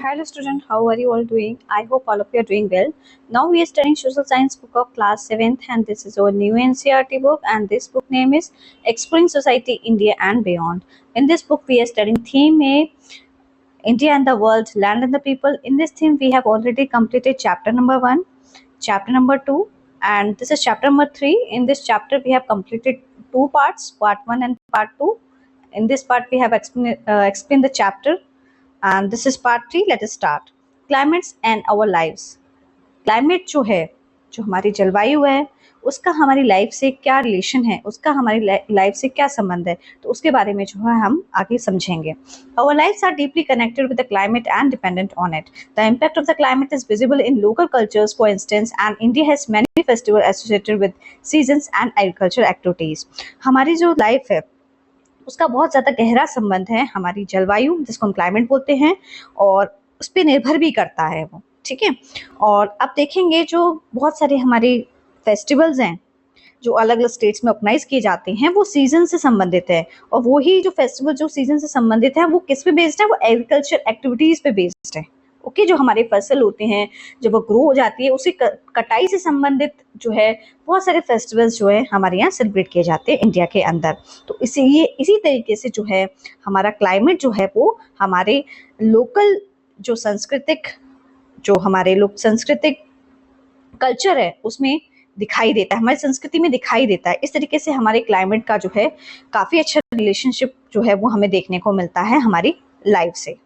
Hello student, how are you all doing? I hope all of you are doing well. Now we are studying social science book of class 7th and this is our new NCERT book and this book name is Exploring Society, India and Beyond. In this book we are studying theme A, India and the World, Land and the People. In this theme we have already completed chapter number 1, chapter number 2 and this is chapter number 3. In this chapter we have completed two parts, part 1 and part 2. In this part we have explained the chapter and this is part 3. Let us start. Climates and our lives. Climate जो है, जो हमारी जलवायु है, उसका हमारी life से क्या रिलेशन है, उसका हमारी लाइफ से क्या संबंध है, तो उसके बारे में जो है हम आगे समझेंगे. Our lives are deeply connected with the climate and dependent on it. The impact of the climate is visible in local cultures, for instance, and India has many festivals associated with seasons and agricultural activities. हमारी जो life है उसका बहुत ज़्यादा गहरा संबंध है हमारी जलवायु, जिसको हम क्लाइमेट बोलते हैं, और उस पर निर्भर भी करता है वो. ठीक है. और अब देखेंगे जो बहुत सारे हमारे फेस्टिवल्स हैं जो अलग अलग स्टेट्स में ऑर्गेनाइज किए जाते हैं वो सीजन से संबंधित है, और वही जो फेस्टिवल जो सीजन से संबंधित है वो किस पे बेस्ड है, वो एग्रीकल्चर एक्टिविटीज़ पे बेस्ड है. ओके. जो हमारे फसल होते हैं जब वो ग्रो हो जाती है उसी कटाई से संबंधित जो है बहुत सारे फेस्टिवल्स जो है हमारे यहाँ सेलिब्रेट किए जाते हैं इंडिया के अंदर. तो इसी तरीके से जो है हमारा क्लाइमेट जो है वो हमारे लोकल जो सांस्कृतिक कल्चर है उसमें दिखाई देता है, हमारी संस्कृति में दिखाई देता है. इस तरीके से हमारे क्लाइमेट का जो है काफ़ी अच्छा रिलेशनशिप जो है वो हमें देखने को मिलता है हमारी लाइफ से.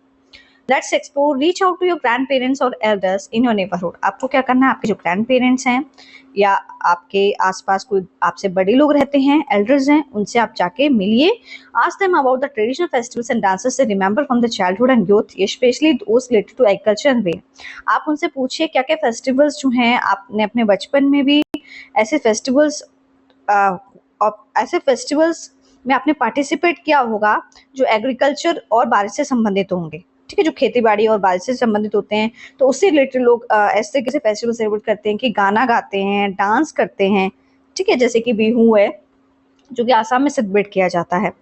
Let's explore. Reach out to your grandparents और एल्डर्स इन योर नेबरहुड. आपको क्या करना है, आपके जो ग्रैंड पेरेंट्स हैं या आपके आसपास कोई आपसे बड़े लोग रहते हैं, एल्डर्स हैं, उनसे आप जाके मिलिए. Ask them about the traditional festivals and dances they remember from the childhood and youth, specially those related to agriculture and way. आप उनसे पूछिए क्या क्या फेस्टिवल्स जो हैं आपने अपने बचपन में भी ऐसे फेस्टिवल्स में आपने पार्टिसिपेट किया होगा जो एग्रीकल्चर और बारिश से संबंधित होंगे. ठीक है. जो खेती बाड़ी और बारिश से संबंधित होते हैं तो उससे रिलेटेड लोग ऐसे तरीके से फेस्टिवल सेलिब्रेट करते हैं कि गाना गाते हैं, डांस करते हैं. ठीक है. जैसे कि बिहू है जो कि आसाम में सेलिब्रेट किया जाता है.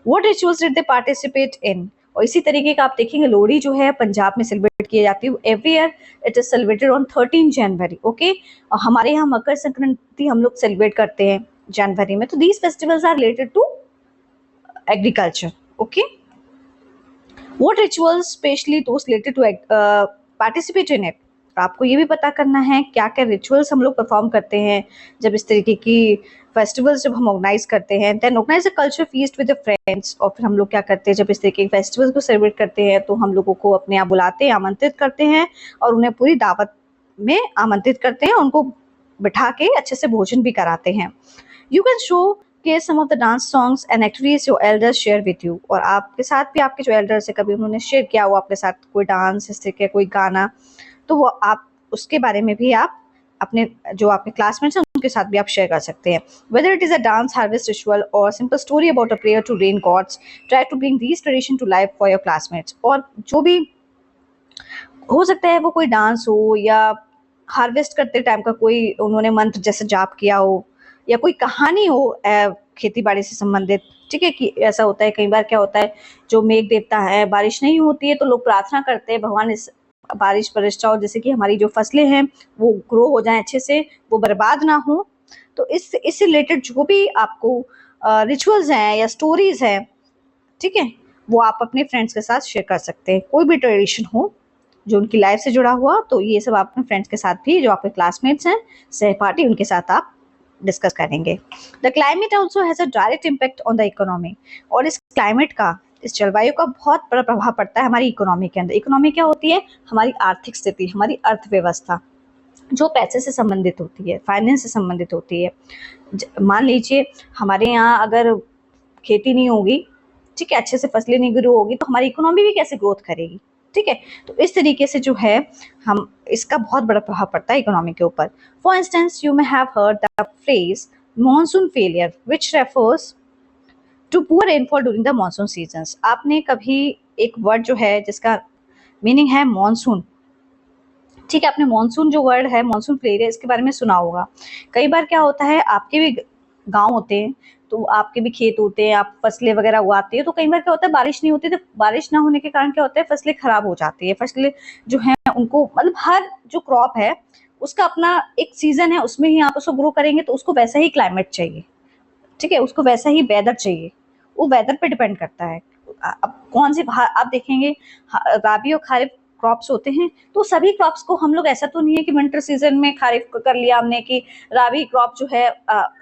What rituals did they participate in. और इसी तरीके का आप देखेंगे लोहड़ी जो है पंजाब में सेलिब्रेट की जाती है. Every year it is celebrated on 13 January. Okay. और हमारे यहाँ मकर संक्रांति हम लोग सेलिब्रेट करते हैं जनवरी में. तो these festivals are related to agriculture. Okay. What rituals, especially those related to participate in it. आपको ये भी पता करना है क्या क्या रिचुअल्स हम लोग परफॉर्म करते हैं जब इस तरीके की फेस्टिवल्स जब हम ऑर्गेनाइज करते हैं. Then organise a culture feast with friends. और फिर हम लोग क्या करते हैं जब इस तरीके के फेस्टिवल्स को सेलिब्रेट करते हैं तो हम लोगों को अपने यहाँ बुलाते हैं, आमंत्रित करते हैं और उन्हें पूरी दावत में आमंत्रित करते हैं, उनको बिठा के अच्छे से भोजन भी कराते हैं. यू कैन शो के some of the dance songs and activities your elders share with you. और आपके साथ भी आपके जो एल्डर्स है कभी उन्होंने शेयर किया हो आपके साथ कोई डांस, इस तरीके कोई गाना, तो वो आप उसके बारे में भी आप अपने जो आपके क्लासमेट्स हैं उनके साथ भी आप शेयर कर सकते हैं. Whether it is a dance, harvest ritual और simple story about a prayer to rain gods, try to bring these tradition to life for your classmates. और जो भी हो सकता है वो कोई डांस हो या हार्वेस्ट करते टाइम का कोई उन्होंने मंत्र जैसे जाप किया हो या कोई कहानी हो खेती बाड़ी से संबंधित. ठीक है. कि ऐसा होता है कई बार क्या होता है जो मेघ देवता है, बारिश नहीं होती है तो लोग प्रार्थना करते हैं भगवान इस बारिश बरसाओ जैसे कि हमारी जो फसलें हैं वो ग्रो हो जाए अच्छे से, वो बर्बाद ना हो. तो इससे रिलेटेड जो भी आपको रिचुअल्स हैं या स्टोरीज हैं, ठीक है, वो आप अपने फ्रेंड्स के साथ शेयर कर सकते हैं. कोई भी ट्रेडिशन हो जो उनकी लाइफ से जुड़ा हुआ तो ये सब आप अपने फ्रेंड्स के साथ भी जो आपके क्लासमेट्स हैं, सहपाठी, उनके साथ आप डिस्कस करेंगे. The climate also has a direct impact on the economy. और इस क्लाइमेट का, इस जलवायु का बहुत बड़ा प्रभाव पड़ता है हमारी इकोनॉमी के अंदर. इकोनॉमी क्या होती है, हमारी आर्थिक स्थिति, हमारी अर्थव्यवस्था जो पैसे से संबंधित होती है, फाइनेंस से संबंधित होती है. मान लीजिए हमारे यहाँ अगर खेती नहीं होगी, ठीक है, अच्छे से फसलें नहीं ग्रो होगी तो हमारी इकोनॉमी भी कैसे ग्रोथ करेगी. ठीक है. तो इस तरीके से जो है हम इसका बहुत बड़ा प्रभाव पड़ता है इकोनॉमी के ऊपर. For instance you may have heard the phrase monsoon failure which refers to poor rainfall during the monsoon seasons. आपने कभी एक वर्ड जो है जिसका मीनिंग है मॉनसून, ठीक है, आपने मॉनसून जो वर्ड है मॉनसून फेलियर इसके बारे में सुना होगा. कई बार क्या होता है आपके भी गांव होते हैं तो आपके भी खेत होते हैं, आप फसलें वगैरह उगाते हैं, तो कई बार क्या होता है बारिश नहीं होती, तो बारिश ना होने के कारण क्या होता है फसलें खराब हो जाती है। फसलें जो है उनको मतलब हर जो क्रॉप है उसका अपना एक सीजन है, उसमें ही आप उसको ग्रो करेंगे तो उसको वैसा ही क्लाइमेट चाहिए, ठीक है, उसको वैसा ही वेदर चाहिए, वो वेदर पे डिपेंड करता है। अब कौन सी आप देखेंगे राबी और खरीफ क्रॉप्स होते हैं, तो सभी क्रॉप्स को हम लोग ऐसा तो नहीं है कि विंटर सीजन में खरीफ कर लिया हमने कि राबी क्रॉप जो है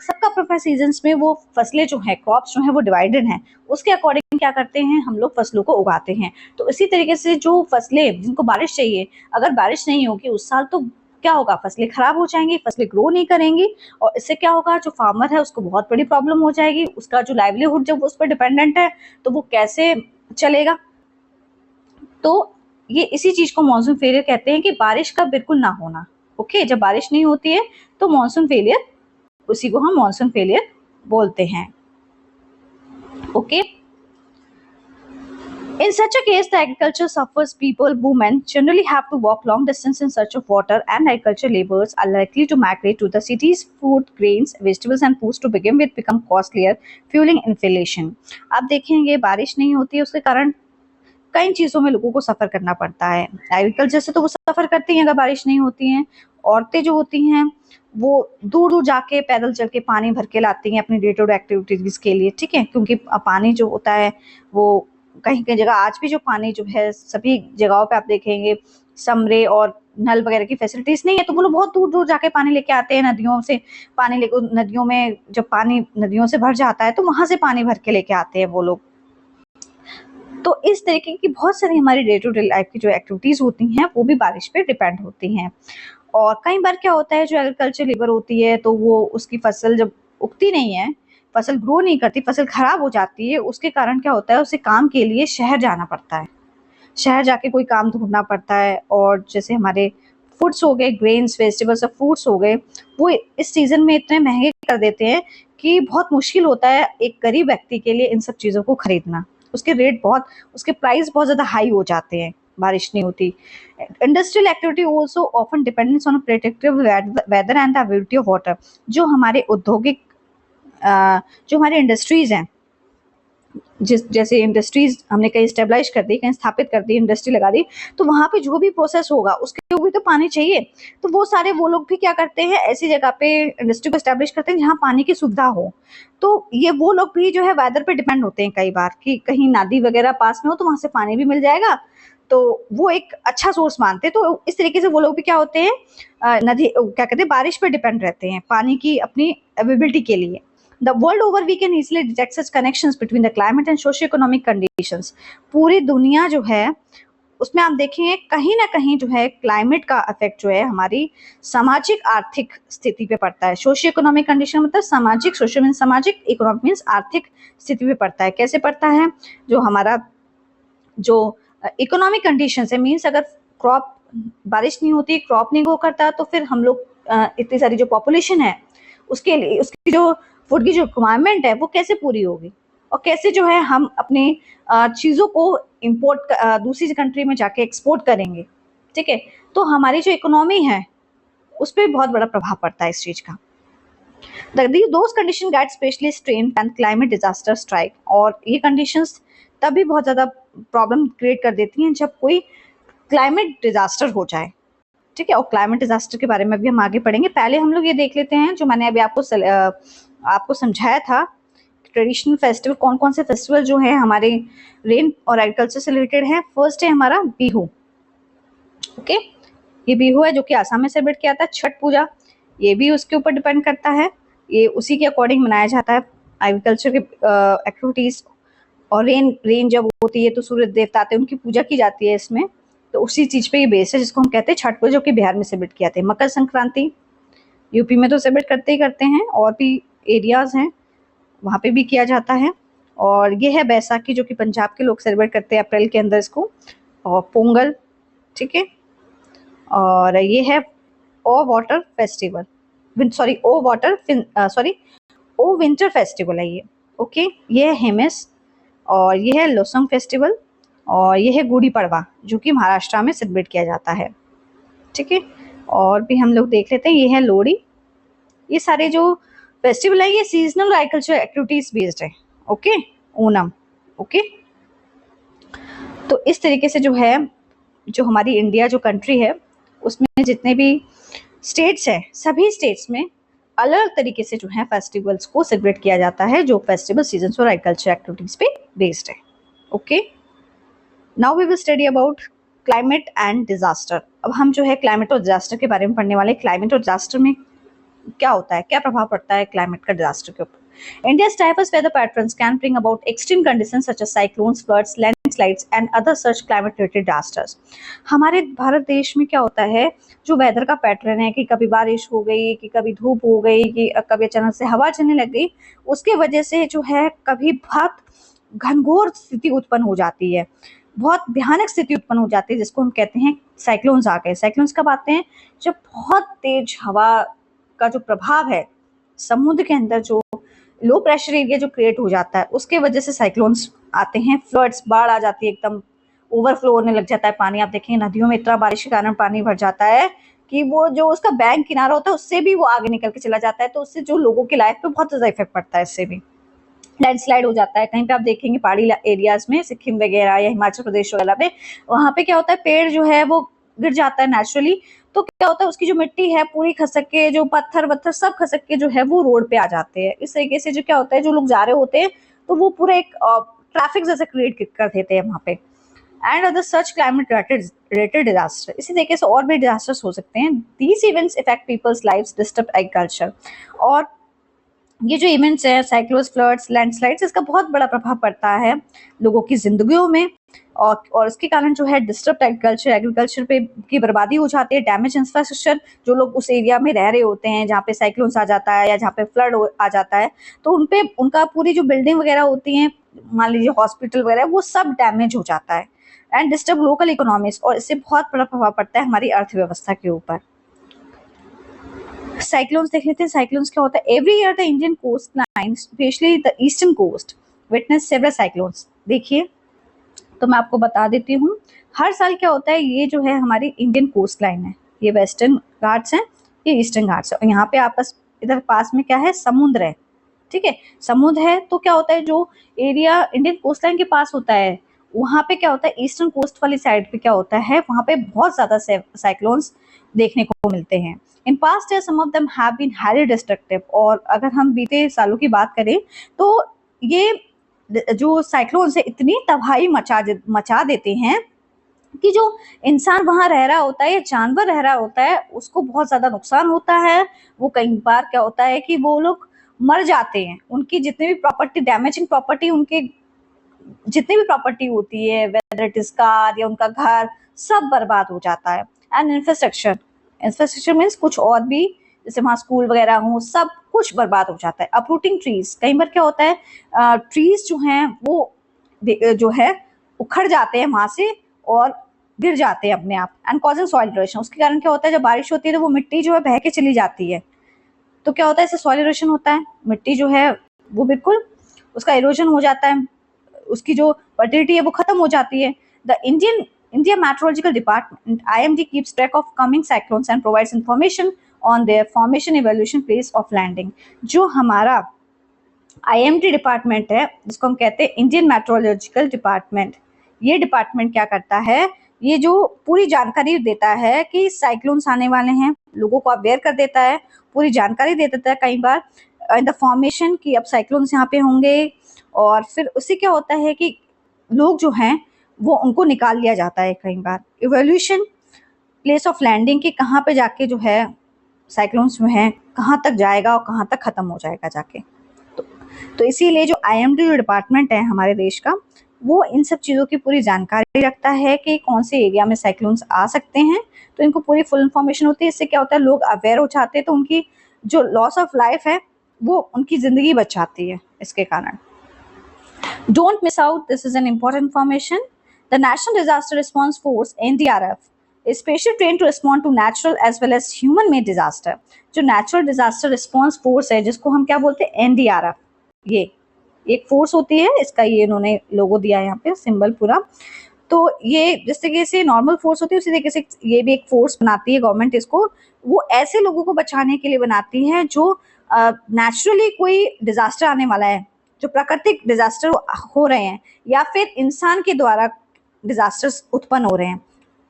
सबका अपना सीजन में वो फसलें जो है क्रॉप्स जो है वो डिवाइडेड हैं, उसके अकॉर्डिंग क्या करते हैं हम लोग फसलों को उगाते हैं। तो इसी तरीके से जो फसलें जिनको बारिश चाहिए, अगर बारिश नहीं होगी उस साल तो क्या होगा, फसलें खराब हो जाएंगी, फसलें ग्रो नहीं करेंगी, और इससे क्या होगा जो फार्मर है उसको बहुत बड़ी प्रॉब्लम हो जाएगी, उसका जो लाइवलीहुड जब उस पर डिपेंडेंट है तो वो कैसे चलेगा। तो ये इसी चीज को मानसून फेलियर कहते हैं कि बारिश का बिल्कुल ना होना। ओके, जब बारिश नहीं होती है तो मानसून फेलियर, उसी को हम मानसून फेलियर बोलते हैं। Okay, in such a case, the agriculture suffers. People, women generally have to walk long distance in search of water, and agriculture laborers are likely to migrate to the cities. Food, grains, vegetables, and foods to begin with become costlier, fueling inflation. अब देखेंगे बारिश नहीं होती है उसके कारण कई चीज़ों में लोगों को सफ़र करना पड़ता है। एग्रीकल्चर से तो वो सफ़र करती हैं अगर बारिश नहीं होती हैं। औरतें जो होती हैं वो दूर-दूर जाके पैदल चल के पानी भर के लाती हैं अपनी डे टू डे एक्टिविटीज़ के लिए, ठीक है? क्योंकि पानी जो होता है वो कहीं-कहीं जगह आज भी जो पानी जो है सभी जगहों पे आप देखेंगे समरे और नल वगैरह की फैसिलिटीज़ नहीं है, तो वो लोग बहुत दूर-दूर जाके पानी लेके आते हैं नदियों से। पानी लेके नदियों में जब पानी नदियों से भर जाता है तो वहाँ से पानी भर के लेके आते हैं वो लोग। तो इस तरीके की बहुत सारी हमारी डे टू डे लाइफ की जो एक्टिविटीज़ होती हैं वो भी बारिश पे डिपेंड होती हैं। और कई बार क्या होता है जो एग्रीकल्चर लेबर होती है तो वो उसकी फसल जब उगती नहीं है, फसल ग्रो नहीं करती, फसल खराब हो जाती है, उसके कारण क्या होता है उसे काम के लिए शहर जाना पड़ता है। शहर जाके कोई काम ढूँढना पड़ता है, और जैसे हमारे फूड्स हो गए, ग्रेन्स, वेजिटेबल्स और फ्रूट्स हो गए, वो इस सीज़न में इतने महँगे कर देते हैं कि बहुत मुश्किल होता है एक गरीब व्यक्ति के लिए इन सब चीज़ों को खरीदना। उसके रेट बहुत, उसके प्राइस बहुत ज़्यादा हाई हो जाते हैं, बारिश नहीं होती। Industrial activity also often dependence on predictive weather and the availability of water. जो हमारे औद्योगिक जो हमारी इंडस्ट्रीज़ हैं, जैसे इंडस्ट्रीज हमने कहीं स्टेबलाइज कर दी, कहीं स्थापित कर दी, इंडस्ट्री लगा दी, तो वहाँ पे जो भी प्रोसेस होगा उसके लिए भी तो पानी चाहिए। तो वो लोग भी क्या करते हैं ऐसी जगह पे इंडस्ट्री को स्टेब्लिश करते हैं जहाँ पानी की सुविधा हो। तो ये वो लोग भी जो है वेदर पे डिपेंड होते हैं कई बार कि कहीं नदी वगैरह पास में हो तो वहाँ से पानी भी मिल जाएगा, तो वो एक अच्छा सोर्स मानते हैं। तो इस तरीके से वो लोग भी क्या होते हैं नदी क्या कहते हैं बारिश पे डिपेंड रहते हैं पानी की अपनी अवेलेबिलिटी के लिए। The world over, we can easily detect such connections between the climate and socio-economic conditions. पूरी दुनिया जो है उसमें आप देखेंगे कहीं ना कहीं जो है क्लाइमेट का इफेक्ट जो है हमारी सामाजिक आर्थिक स्थिति पे पड़ता है। सोशियो इकोनॉमिक कंडीशन मतलब सामाजिक, सोशियो मीन्स सामाजिक, इकोनॉमिक मीन्स आर्थिक स्थिति पे पड़ता है। कैसे पड़ता है, जो हमारा जो इकोनॉमिक कंडीशन है मीन्स अगर क्रॉप बारिश नहीं होती, क्रॉप नहीं ग्रो करता, तो फिर हम लोग इतनी सारी जो पॉपुलेशन है उसके लिए उसकी जो फूड की जो रिक्वायरमेंट है वो कैसे पूरी होगी, और कैसे जो है हम अपने चीज़ों को इम्पोर्ट दूसरी कंट्री में जाके एक्सपोर्ट करेंगे, ठीक है। तो हमारी जो इकोनॉमी है उस पर बहुत बड़ा प्रभाव पड़ता है इस चीज़ का। Those condition guide specially strain and climate disaster strike. और ये कंडीशंस तभी बहुत ज़्यादा प्रॉब्लम क्रिएट कर देती हैं जब कोई क्लाइमेट डिजास्टर हो जाए, ठीक है। और क्लाइमेट डिजास्टर के बारे में भी हम आगे पढ़ेंगे। पहले हम लोग ये देख लेते हैं जो मैंने अभी आपको समझाया था ट्रेडिशनल फेस्टिवल, कौन कौन से फेस्टिवल जो है हमारे रेन और एग्रीकल्चर से रिलेटेड है। फर्स्ट है हमारा बिहू, ओके। ये बिहू है जो कि आसाम में सेलिब्रेट किया था। छठ पूजा, ये भी उसके ऊपर डिपेंड करता है, ये उसी के अकॉर्डिंग मनाया जाता है एग्रीकल्चर के एक्टिविटीज। और रेन जब होती है तो सूर्य देवता आते हैं, उनकी पूजा की जाती है इसमें, तो उसी चीज पे ये बेस है जिसको हम कहते हैं छठ पूजा, जो कि बिहार में सेलिब्रेट किया था। मकर संक्रांति यूपी में तो सेलिब्रेट करते ही करते हैं, और भी एरियाज हैं वहाँ पे भी किया जाता है। और ये है बैसाखी जो कि पंजाब के लोग सेलिब्रेट करते हैं अप्रैल के अंदर इसको। और पोंगल, ठीक है। और ये है ओ वाटर फेस्टिवल, ओ विंटर फेस्टिवल है ये, ओके। ये है हेमिस, और ये है लोसंग फेस्टिवल, और ये है गुड़ी पड़वा जो कि महाराष्ट्र में सेलिब्रेट किया जाता है, ठीक है। और भी हम लोग देख लेते हैं, ये है लोहड़ी। ये सारे जो फेस्टिवल है ये सीजनल एग्रीकल्चर एक्टिविटीज बेस्ड है। ओके, ओनम। ओके, तो इस तरीके से जो है, जो हमारी इंडिया जो कंट्री है उसमें जितने भी स्टेट्स हैं, सभी स्टेट्स में अलग अलग तरीके से जो है फेस्टिवल्स को सेलिब्रेट किया जाता है, जो फेस्टिवल सीजन और एग्रीकल्चर एक्टिविटीज पे बेस्ड है। Okay, now we will study about climate and disaster. अब हम जो है क्लाइमेट और डिजास्टर के बारे में पढ़ने वाले। क्लाइमेट और डिजास्टर में क्या होता है, क्या प्रभाव पड़ता है क्लाइमेट का डिजास्टर के ऊपर। India's diverse weather patterns can bring about extreme conditions such as cyclones, floods, landslides, and other such climate-related disasters. हमारे भारत देश में क्या होता है, जो वेदर का पैटर्न है कि कभी बारिश हो गई, कि कभी धूप हो गई, कि कभी अचानक से हवा चलने लग गई, उसके वजह से जो है कभी बहुत घनघोर स्थिति उत्पन्न हो जाती है, बहुत भयानक स्थिति उत्पन्न हो जाती है, जिसको हम कहते हैं साइक्लोन्स आ गए। साइक्लोन्स कब आते हैं, जब बहुत तेज हवा का जो प्रभाव है, समुद्र के अंदर जो लो प्रेशर एरिया जो क्रिएट हो जाता है, उसके वजह से साइक्लोन्स आते हैं। फ्लड्स, बाढ़ आ जाती है, एकदम ओवरफ्लो होने लग जाता है पानी। आप देखेंगे नदियों में इतना बारिश के कारण पानी भर जाता है कि वो जो उसका बैंक किनारा होता है उससे भी वो आगे निकल के चला जाता है, तो उससे जो लोगों की लाइफ पे बहुत ज़्यादा इफेक्ट पड़ता है। इससे भी लैंडस्लाइड हो जाता है। कहीं पे आप देखेंगे पहाड़ी एरियाज में, सिक्किम वगैरह या हिमाचल प्रदेश वगैरह पे, वहाँ पे क्या होता है, पेड़ जो है वो गिर जाता है नेचुरली, तो क्या होता है उसकी जो मिट्टी है पूरी खसक के, जो पत्थर वत्थर सब खसक के जो है वो रोड पे आ जाते हैं। इस तरीके से जो क्या होता है, जो लोग जा रहे होते हैं तो वो पूरा एक ट्रैफिक जैसे क्रिएट कर देते हैं वहाँ पे। And other such climate related disaster, इसी तरीके से और भी डिजास्टर्स हो सकते हैं। These events affect people's lives, disturb agriculture. और ये जो इवेंट्स हैं, साइक्लोन्स, फ्लड्स, लैंडस्लाइड्स, इसका बहुत बड़ा प्रभाव पड़ता है लोगों की जिंदगियों में, और इसके कारण जो है डिस्टर्ब एग्रीकल्चर, एग्रीकल्चर पे की बर्बादी हो जाती है। डैमेज इंफ्रास्ट्रक्चर, जो लोग उस एरिया में रह रहे होते हैं जहाँ पे साइक्लोन्स आ जाता है या जहाँ पे फ्लड आ जाता है, तो उनपे उनका पूरी जो बिल्डिंग वगैरह होती हैं, मान लीजिए हॉस्पिटल वगैरह, वो सब डैमेज हो जाता है। एंड डिस्टर्ब लोकल इकोनॉमिक्स, और इससे बहुत बड़ा प्रभाव पड़ता है हमारी अर्थव्यवस्था के ऊपर। साइक्लोन्स देख लेते हैं। साइक्लोन्स क्या होता है, every year the Indian coast line, especially the eastern coast, witness several cyclones. देखिए, तो मैं आपको बता देती हूँ, हर साल क्या होता है, ये जो है हमारी इंडियन कोस्ट लाइन है, ये वेस्टर्न घाट्स हैं, ये ईस्टर्न घाट्स है, और यहाँ पे आपस इधर पास में क्या है, समुद्र है। ठीक है, समुद्र है, तो क्या होता है, जो एरिया इंडियन कोस्ट लाइन के पास होता है, वहाँ पे क्या होता है, ईस्टर्न कोस्ट वाली साइड पे क्या होता है, वहाँ पे बहुत ज्यादा साइक्लोन्स देखने को मिलते हैं। In past year some of them have been highly destructive, और अगर हम बीते सालों की बात करें तो ये जो साइक्लोन्स है इतनी तबाही मचा देते हैं कि जो इंसान वहां रह रहा होता है या जानवर रह रहा होता है उसको बहुत ज्यादा नुकसान होता है। वो कई बार क्या होता है कि वो लोग मर जाते हैं, उनकी जितनी भी प्रॉपर्टी, डैमेजिंग प्रॉपर्टी, उनके जितनी भी प्रॉपर्टी होती है, वेदर इट इज कार या उनका घर, सब बर्बाद हो जाता है। एंड इंफ्रास्ट्रक्चर, इंफ्रास्ट्रक्चर मीन्स कुछ और भी, जैसे वहाँ स्कूल वगैरह हो, सब कुछ बर्बाद हो जाता है। अपरूटिंग ट्रीज, कई बार क्या होता है, ट्रीज जो हैं वो जो है उखड़ जाते हैं वहां से और गिर जाते हैं अपने आप। एंड कॉजिंग सॉइल इरोशन, उसके कारण क्या होता है, जब बारिश होती है तो वो मिट्टी जो है बह के चली जाती है, तो क्या होता है, इससे सॉइल इरोशन होता है, मिट्टी जो है वो बिल्कुल उसका इरोजन हो जाता है, उसकी जो फर्टिलिटी है वो खत्म हो जाती है। The India meteorological department IMD keeps track of coming cyclones and provides information on their formation, evolution, place of landing. जो हमारा IMD डिपार्टमेंट है, जिसको हम कहते हैं इंडियन मेट्रोलॉजिकल डिपार्टमेंट, ये डिपार्टमेंट क्या करता है, ये जो पूरी जानकारी देता है कि साइक्लोन्स आने वाले हैं, लोगों को अवेयर कर देता है, पूरी जानकारी दे देता है कई बार इन द फॉर्मेशन की अब साइक्लोन्स यहाँ पे होंगे, और फिर उससे क्या होता है कि लोग जो हैं वो उनको निकाल लिया जाता है कई बार। इवोल्यूशन, प्लेस ऑफ लैंडिंग, की कहाँ पे जाके जो है साइक्लोन्स जो है कहाँ तक जाएगा और कहाँ तक खत्म हो जाएगा जाके। तो इसीलिए जो IMD जो डिपार्टमेंट है हमारे देश का, वो इन सब चीज़ों की पूरी जानकारी रखता है कि कौन से एरिया में साइक्लोन्स आ सकते हैं, तो इनको पूरी फुल इन्फॉर्मेशन होती है। इससे क्या होता है, लोग अवेयर हो जाते हैं, तो उनकी जो लॉस ऑफ लाइफ है वो उनकी ज़िंदगी बच जाती है इसके कारण। Don't miss out, this is an important information. The National Disaster Response Force NDRF is specially trained to respond to natural as well as human made disaster. जो नेचुरल डिजास्टर रिस्पॉन्स फोर्स है, जिसको हम क्या बोलते हैं, NDRF, ये एक force होती है, इसका ये इन्होंने लोगो दिया है यहाँ पे, सिंबल पूरा। तो ये जिस तरीके से नॉर्मल फोर्स होती है उसी तरीके से ये भी एक फोर्स बनाती है गवर्नमेंट इसको, वो ऐसे लोगों को बचाने के लिए बनाती है जो नेचुरली कोई डिजास्टर आने वाला है, जो प्राकृतिक डिजास्टर हो रहे हैं या फिर इंसान के द्वारा डिजास्टर्स उत्पन्न हो रहे हैं,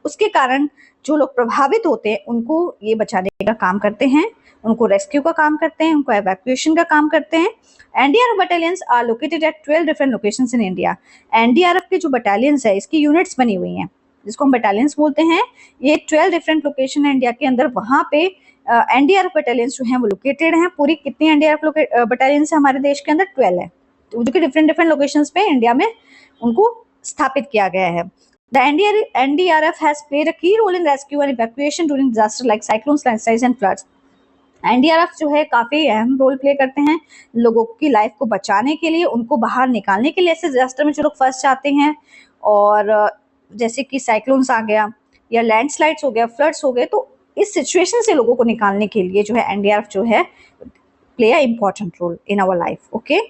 उसके कारण जो लोग प्रभावित होते हैं उनको ये बचाने का काम करते हैं, उनको रेस्क्यू का काम करते हैं, उनको एवैक्यूएशन का काम करते हैं। NDRF battalions are located at 12 different locations in India. NDRF के जो बटालियंस है इसकी यूनिट्स बनी हुई हैं, जिसको हम बटालियंस बोलते हैं। ये 12 डिफरेंट लोकेशन है इंडिया के अंदर, वहाँ पे एनडीआरएफ बटालियंस जो हैं वो लोकेटेड हैं। पूरी कितनी एनडीआरएफ बटालियंस है हमारे देश के अंदर? 12 है, तो जो कि डिफरेंट डिफरेंट लोकेशंस पे इंडिया में उनको स्थापित किया गया है। The NDRF has played a key role in rescue and evacuation during disaster like cyclones, landslides and floods. NDRF जो है काफी अहम रोल प्ले करते हैं लोगों की लाइफ को बचाने के लिए, उनको बाहर निकालने के लिए ऐसे डिजास्टर में जो लोग फंस जाते हैं, और जैसे कि साइक्लोन्स आ गया या लैंडस्लाइड्स हो गया, फ्लड्स हो गए, तो इस सिचुएशन से लोगों को निकालने के लिए जो है एनडीआरएफ जो है play a important role in our life. Okay,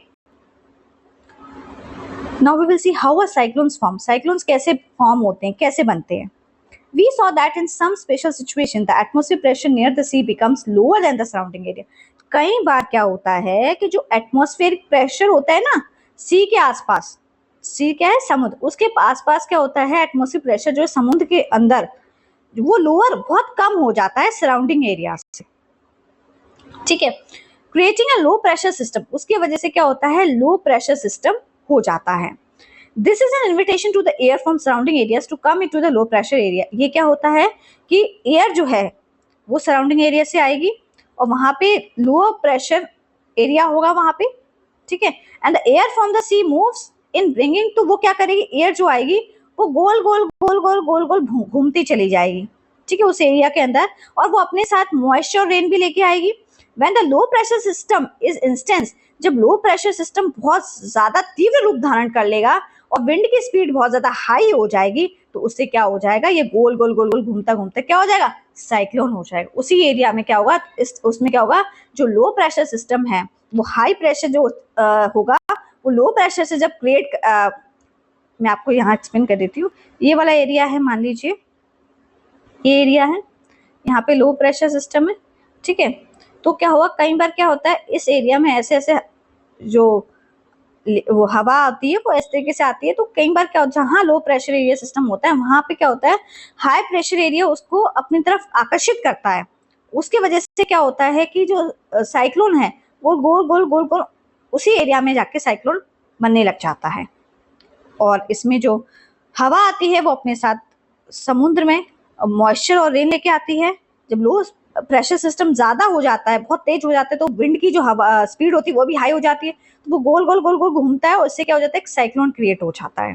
Now we will see how a cyclones form. Cyclones कैसे form होते हैं, कैसे बनते हैं? We saw that in some special situation, the atmosphere pressure near the sea becomes lower than the surrounding area. कई बार क्या होता है कि जो एटमॉस्फेरिक प्रेशर होता है ना सी के आसपास, सी क्या है? समुद्र, उसके आसपास क्या होता है? एटमॉस्फेरिक प्रेशर जो है समुद्र के अंदर वो लोअर बहुत कम हो जाता है सराउंडिंग एरिया से, ठीक है, creating a low pressure system. उसकी वजह से क्या होता है? लो प्रेशर सिस्टम हो जाता है। This is an invitation to the air from surrounding areas to come into the low pressure area. ये क्या होता है कि एयर जो है वो सराउंडिंग एरिया से आएगी और वहां पे लो प्रेशर एरिया होगा वहां पे, ठीक है, and the air from the sea moves in bringing, तो वो क्या करेगी? एयर जो आएगी वो गोल गोल गोल गोल गोल गोल घूमती चली जाएगी, ठीक है, उस एरिया के अंदर, और वो अपने साथ मॉइस्चर रेन भी लेके आएगी। When the low pressure system is intense, जब लो प्रेशर सिस्टम बहुत ज्यादा तीव्र रूप धारण कर लेगा और विंड की स्पीड बहुत ज्यादा हाई हो जाएगी, तो उससे क्या हो जाएगा? ये गोल गोल गोल गोल घूमता घूमता क्या हो जाएगा? साइक्लोन हो जाएगा। उसी एरिया में क्या होगा? उसमें क्या होगा? जो लो प्रेशर सिस्टम है वो हाई प्रेशर जो होगा वो लो प्रेशर से जब क्रिएट, मैं आपको यहाँ एक्सप्लेन कर देती हूँ। ये वाला एरिया है, मान लीजिए ये एरिया है, यहाँ पे लो प्रेशर सिस्टम है, ठीक है, तो क्या हुआ? कई बार क्या होता है इस एरिया में ऐसे ऐसे जो वो हवा आती है वो इस तरीके से आती है, तो कई बार क्या होता है जहाँ लो प्रेशर एरिया सिस्टम होता है वहां पे क्या होता है हाई प्रेशर एरिया उसको अपनी तरफ आकर्षित करता है। उसकी वजह से क्या होता है कि जो साइक्लोन है वो गोल गोल गोल गोल उसी एरिया में जाके साइक्लोन बनने लग जाता है। और इसमें जो हवा आती है वो अपने साथ समुद्र में मॉइस्चर और रेन लेके आती है। जब लो प्रेशर सिस्टम ज्यादा हो जाता है, बहुत तेज हो जाता है, तो विंड की जो हवा स्पीड होती है वो भी हाई हो जाती है, तो वो गोल गोल गोल गोल घूमता है और इससे क्या हो जाता है? एक साइक्लोन क्रिएट हो जाता है।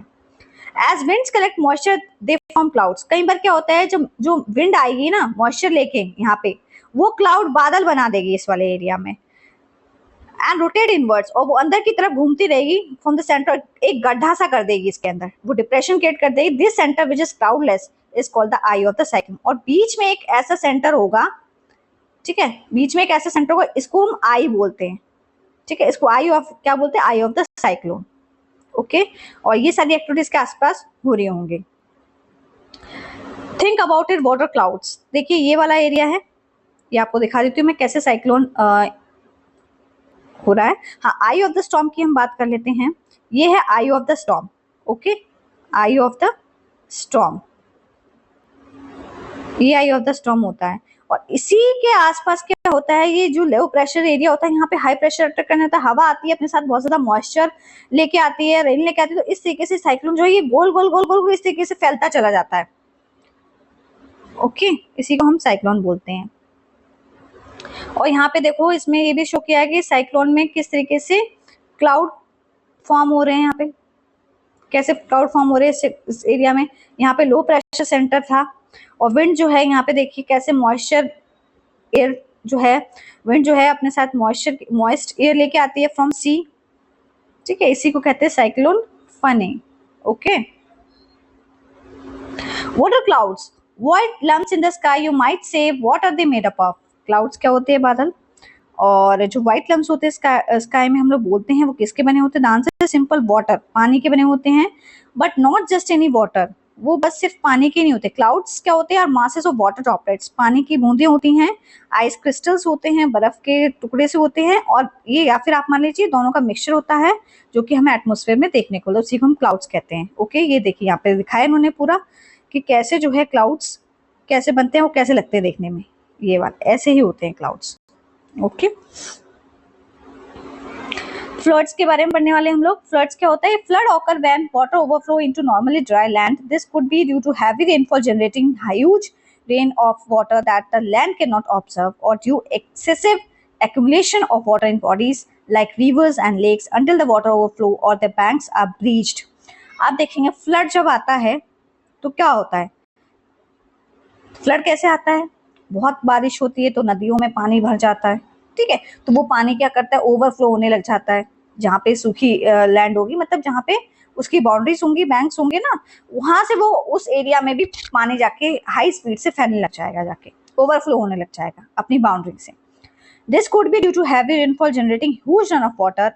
As winds collect moisture they form clouds. कई बार क्या होता है जब जो विंड आएगी ना मॉइस्चर लेके यहाँ पे, वो क्लाउड बादल बना देगी इस वाले एरिया में, एंड रोटेट इनवर्ड्स, और वो अंदर की तरफ घूमती रहेगी फ्रॉम द सेंटर, एक गड्ढा सा कर देगी इसके अंदर, वो डिप्रेशन क्रिएट कर देगी। This centre which is cloudless is called the I of the cyclone. और बीच में एक ऐसा सेंटर होगा, ठीक है, बीच में एक ऐसा सेंटर होगा, इसको हम आई बोलते हैं, ठीक है, इसको आई ऑफ क्या बोलते हैं? आई ऑफ द साइक्लोन। ओके, और ये सारी एक्टिविटीज के आसपास हो रही होंगी। Think about it water clouds. देखिए ये वाला एरिया है, ये आपको दिखा देती हूँ मैं कैसे साइक्लोन हो रहा है। हाँ, आई ऑफ द स्टॉर्म की हम बात कर लेते हैं। ये है eye of the storm. Okay, eye of the storm, ये आई ऑफ द स्टॉर्म होता है। और इसी के आसपास क्या होता है? ये जो लो प्रेशर एरिया होता है यहाँ पे हाई प्रेशर अटैक करने होता है, हवा आती है अपने साथ बहुत ज्यादा मॉइस्चर लेके आती है, रेन लेके आती है, तो इस तरीके से साइक्लोन जो है ये गोल गोल गोल गोल इस तरीके से फैलता चला जाता है। ओके, इसी को हम साइक्लोन बोलते हैं। और यहाँ पे देखो इसमें ये भी शो किया है कि साइक्लोन में किस तरीके से क्लाउड फॉर्म हो रहे हैं, यहाँ पे कैसे क्लाउड फॉर्म हो रहे हैं इस एरिया में। यहाँ पे लो प्रेशर सेंटर था और विंड जो है यहाँ पे देखिए कैसे मॉइस्चर एयर जो है, विंड जो है अपने साथ मॉइस्ट एयर लेके आती है फ्रॉम सी, ठीक है, इसी को कहते हैं cyclone Fani. Okay, water clouds, white lumps in the sky, you might say what are they made up of. Clouds क्या होते हैं? बादल। और जो व्हाइट लम्प्स होते हैं स्काई में हम लोग बोलते हैं वो किसके बने होते हैं? The answer is simple, water, पानी के बने होते हैं। But not just any water, वो बस सिर्फ पानी के नहीं होते। क्लाउड्स क्या होते हैं? और मासेस ऑफ वाटर ड्रॉपलेट्स, पानी की बूंदें होती हैं, आइस क्रिस्टल्स होते हैं, बर्फ के टुकड़े से होते हैं, और ये या फिर आप मान लीजिए दोनों का मिक्सचर होता है जो कि हमें एटमॉस्फेयर में देखने को, उसी को हम क्लाउड्स कहते हैं। ओके, ये देखिए यहाँ पे दिखाया इन्होंने पूरा कि कैसे जो है क्लाउड्स कैसे बनते हैं और कैसे लगते हैं देखने में। ये वाले ऐसे ही होते हैं क्लाउड्स। ओके, फ्लड्स के बारे में पढ़ने वाले हम लोग। फ्लड्स क्या होता है? Flood occur when water overflow into normally dry land. This could be due to heavy rainfall generating huge rain of water that the land cannot absorb, or due excessive accumulation of water in bodies like rivers and lakes until the water overflow or the banks are breached. आप देखेंगे flood जब आता है तो क्या होता है? Flood कैसे आता है? बहुत बारिश होती है तो नदियों में पानी भर जाता है, ठीक है, तो वो पानी क्या करता है? ओवरफ्लो होने लग जाता है। जहाँ पे सूखी लैंड होगी, मतलब जहाँ पे उसकी बाउंड्रीज होंगी, बैंक्स होंगे ना, वहां से वो उस एरिया में भी पानी जाके हाई स्पीड से फैलने लग जाएगा, जाके ओवरफ्लो होने लग जाएगा अपनी बाउंड्री से। This could be due to heavy rainfall generating huge run off water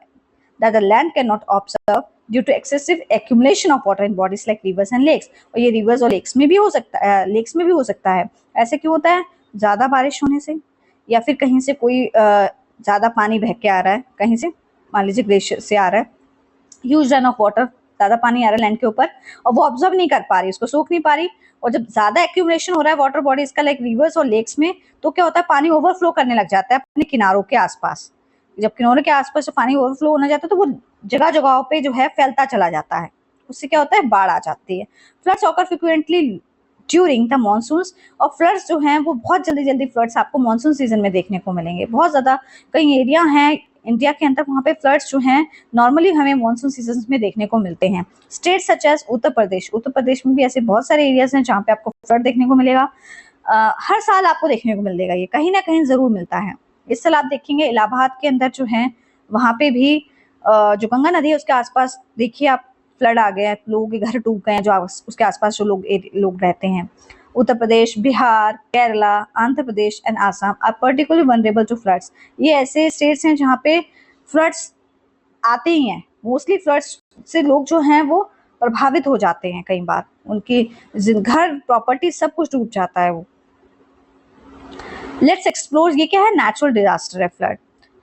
that the land cannot absorb due to excessive accumulation of water in bodies like rivers and lakes. और ये rivers और lakes में भी हो सकता है, lakes में भी हो सकता है। ऐसे क्यों होता है? ज़्यादा बारिश होने से, या फिर कहीं से कोई ज़्यादा पानी बह के आ रहा है, कहीं से मान लीजिए ग्लेशियर से आ रहा है, ह्यूज रन ऑफ वाटर, ज़्यादा पानी आ रहा है लैंड के ऊपर और वो ऑब्जर्व नहीं कर पा रही, उसको सोख नहीं पा रही, और जब ज़्यादा एक्यूमुलेशन हो रहा है वाटर बॉडीज का लाइक रिवर्स और लेक्स में, तो क्या होता है? पानी ओवरफ्लो करने लग जाता है अपने किनारों के आसपास। जब किनारों के आसपास से पानी ओवरफ्लो होना जाता है तो वो जगह जगहों पे जो है फैलता चला जाता है, उससे क्या होता है? बाढ़ आ जाती है। Floods occur frequently during the monsoons, और फ्लड्स जो हैं वो बहुत जल्दी जल्दी फ्लड्स आपको मानसून सीजन में देखने को मिलेंगे। बहुत ज़्यादा कई एरिया हैं इंडिया के अंदर वहाँ पे फ्लड्स जो हैं नॉर्मली हमें मानसून सीजन में देखने को मिलते हैं। State such as Uttar Pradesh, Uttar Pradesh में भी ऐसे बहुत सारे एरियाज हैं जहाँ पे आपको फ्लड देखने को मिलेगा। हर साल आपको देखने को मिलेगा, ये कहीं ना कहीं ज़रूर मिलता है। इस साल आप देखेंगे इलाहाबाद के अंदर जो है वहाँ पे भी जो गंगा नदी है उसके आसपास देखिए आप फ्लड आ गया है, लोगों के घर डूब गए हैं जो उसके आसपास जो लोग रहते हैं। Uttar Pradesh, Bihar, Kerala, Andhra Pradesh and Assam are particularly vulnerable to floods. ये ऐसे स्टेट्स हैं जहाँ पे फ्लड्स आते ही हैं। मोस्टली फ्लड्स से लोग जो हैं वो प्रभावित हो जाते हैं, कई बार उनकी घर, प्रॉपर्टी सब कुछ डूब जाता है वो। लेट्स एक्सप्लोर, ये क्या है? नेचुरल डिजास्टर है फ्लड।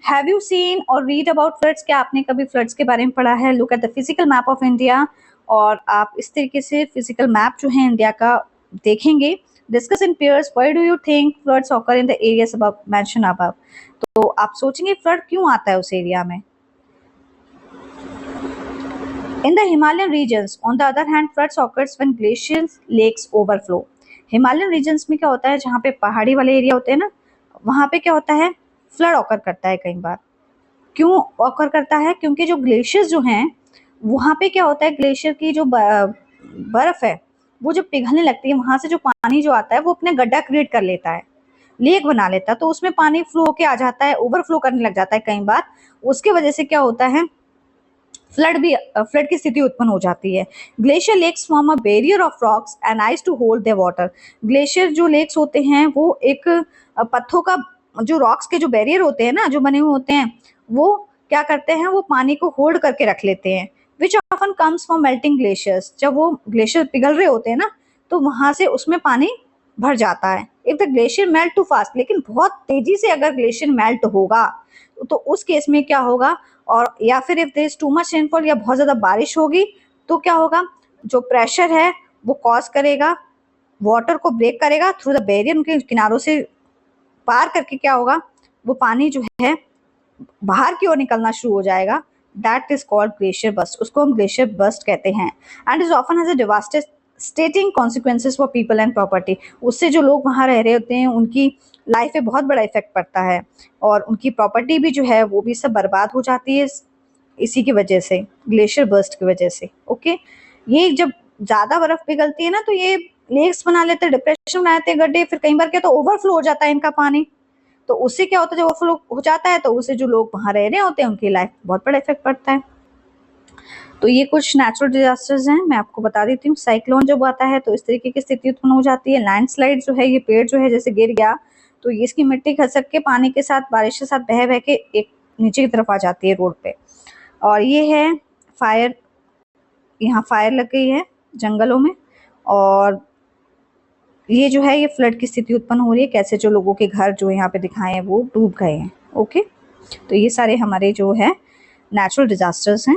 हैव यू सीन और रीड अबाउट फ्लड्स? क्या आपने कभी फ्लड्स के बारे में पढ़ा है? Look at the physical map of India, और आप इस तरीके से फिजिकल मैप जो है इंडिया का देखेंगे। Discuss in pairs, why do you think floods occur in the areas above mention above. तो आप सोचेंगे फ्लड क्यों आता है उस एरिया में। In the Himalayan regions, on the other hand, floods occurs when glaciers, lakes overflow. Himalayan regions में क्या होता है? जहाँ पे पहाड़ी वाले एरिया होते हैं ना, वहाँ पे क्या होता है? फ्लड ऑकर करता है कई बार। क्यों ऑकर करता है? क्योंकि जो ग्लेशियर्स जो हैं वहाँ पे क्या होता है? ग्लेशियर की जो बर्फ है वो जब पिघलने लगती है, वहाँ से जो पानी जो आता है वो अपने गड्ढा क्रिएट कर लेता है, लेक बना लेता है, तो उसमें पानी फ्लो होके आ जाता है, ओवरफ्लो करने लग जाता है कई बार। उसके वजह से क्या होता है? फ्लड की स्थिति उत्पन्न हो जाती है। Glacier lakes form a barrier of rocks and ice to hold their water. Glacier जो लेक्स होते हैं वो एक पत्थरों का, जो रॉक्स के जो बैरियर होते हैं ना, जो बने हुए होते हैं, वो क्या करते हैं? वो पानी को होल्ड करके रख लेते हैं। Which often comes from melting glaciers, जब वो ग्लेशियर पिघल रहे होते हैं ना तो वहां से उसमें पानी भर जाता है। If the glacier melt too fast, लेकिन बहुत तेजी से अगर ग्लेशियर मेल्ट होगा तो उस केस में क्या होगा? और या फिर if there is too much rainfall, या बहुत ज़्यादा बारिश होगी तो क्या होगा? जो प्रेशर है वो कॉज करेगा, वाटर को ब्रेक करेगा थ्रू द बैरियर, उनके किनारों से पार करके क्या होगा? वो पानी जो है बाहर की ओर निकलना शुरू हो जाएगा। That is called glacier burst, उसको हम ग्लेशियर बस्ट कहते हैं। And is often has a devastating consequences for people and property. उससे जो लोग वहाँ रह रहे होते हैं उनकी लाइफ पे बहुत बड़ा इफेक्ट पड़ता है, और उनकी प्रॉपर्टी भी जो है वो भी सब बर्बाद हो जाती है इसी की वजह से, ग्लेशियर बर्स्ट की वजह से। ओके, ये जब ज़्यादा बर्फ पिघलती है ना तो ये लेक्स बना लेते हैं, डिप्रेशन बना लेते हैं, गड्ढे, फिर कई बार क्या तो ओवरफ्लो हो जाता है इनका पानी। तो उससे क्या होता है? जब ओवरफ्लो हो जाता है तो उससे जो लोग वहाँ रह रहे होते हैं उनकी लाइफ बहुत बड़ा इफेक्ट पड़ता है। तो ये कुछ नेचुरल डिजास्टर्स हैं, मैं आपको बता देती हूँ। साइक्लोन जब आता है तो इस तरीके की स्थिति उत्पन्न हो जाती है। लैंडस्लाइड जो है, ये पेड़ जो है जैसे गिर गया तो ये इसकी मिट्टी खसक के पानी के साथ, बारिश के साथ बह बह के एक नीचे की तरफ आ जाती है रोड पे। और ये है फायर, यहाँ फायर लग गई है जंगलों में, और ये जो है ये फ्लड की स्थिति उत्पन्न हो रही है, कैसे जो लोगों के घर जो यहाँ पे दिखाए हैं वो डूब गए हैं। ओके, तो ये सारे हमारे जो है नेचुरल डिजास्टर्स हैं।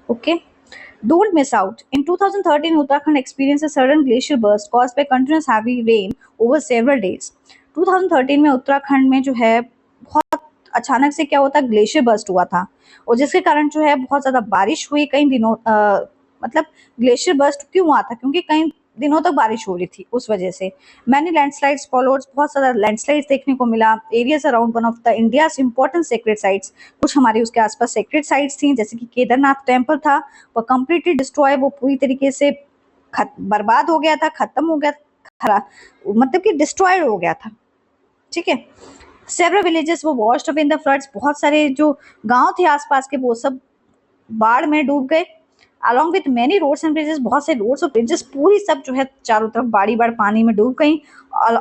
Okay, don't miss out. In 2013, Uttarakhand experienced a sudden glacial burst caused by continuous heavy rain over several days. 2013 में उत्तराखंड में जो है बहुत अचानक से क्या होता है, ग्लेशियर बर्स्ट हुआ था और जिसके कारण जो है बहुत ज्यादा बारिश हुई कई दिनों। मतलब ग्लेशियर बर्स्ट क्यों हुआ था, क्योंकि कई दिनों तक बारिश हो रही थी, उस वजह से मैंने लैंडस्लाइड्स फॉलोड, बहुत ज्यादा लैंडस्लाइड्स देखने को मिला। Areas around one of the India's important sacred sites, कुछ हमारे उसके आसपास सेक्रेट साइट्स थी, जैसे कि केदारनाथ टेम्पल था, वो कम्प्लीटली डिस्ट्रॉय, वो पूरी तरीके से बर्बाद हो गया था, खत्म हो गया, मतलब कि डिस्ट्रॉयड हो गया था। ठीक है, सेवरल विलेजेस वो washed up in the floods, बहुत सारे जो गांव थे आसपास के वो सब बाढ़ में डूब गए। Along with many roads and bridges, बहुत से रोड्स और ब्रिजेस पूरी सब जो है चारों तरफ बाड़ी बाढ़ पानी में डूब गई।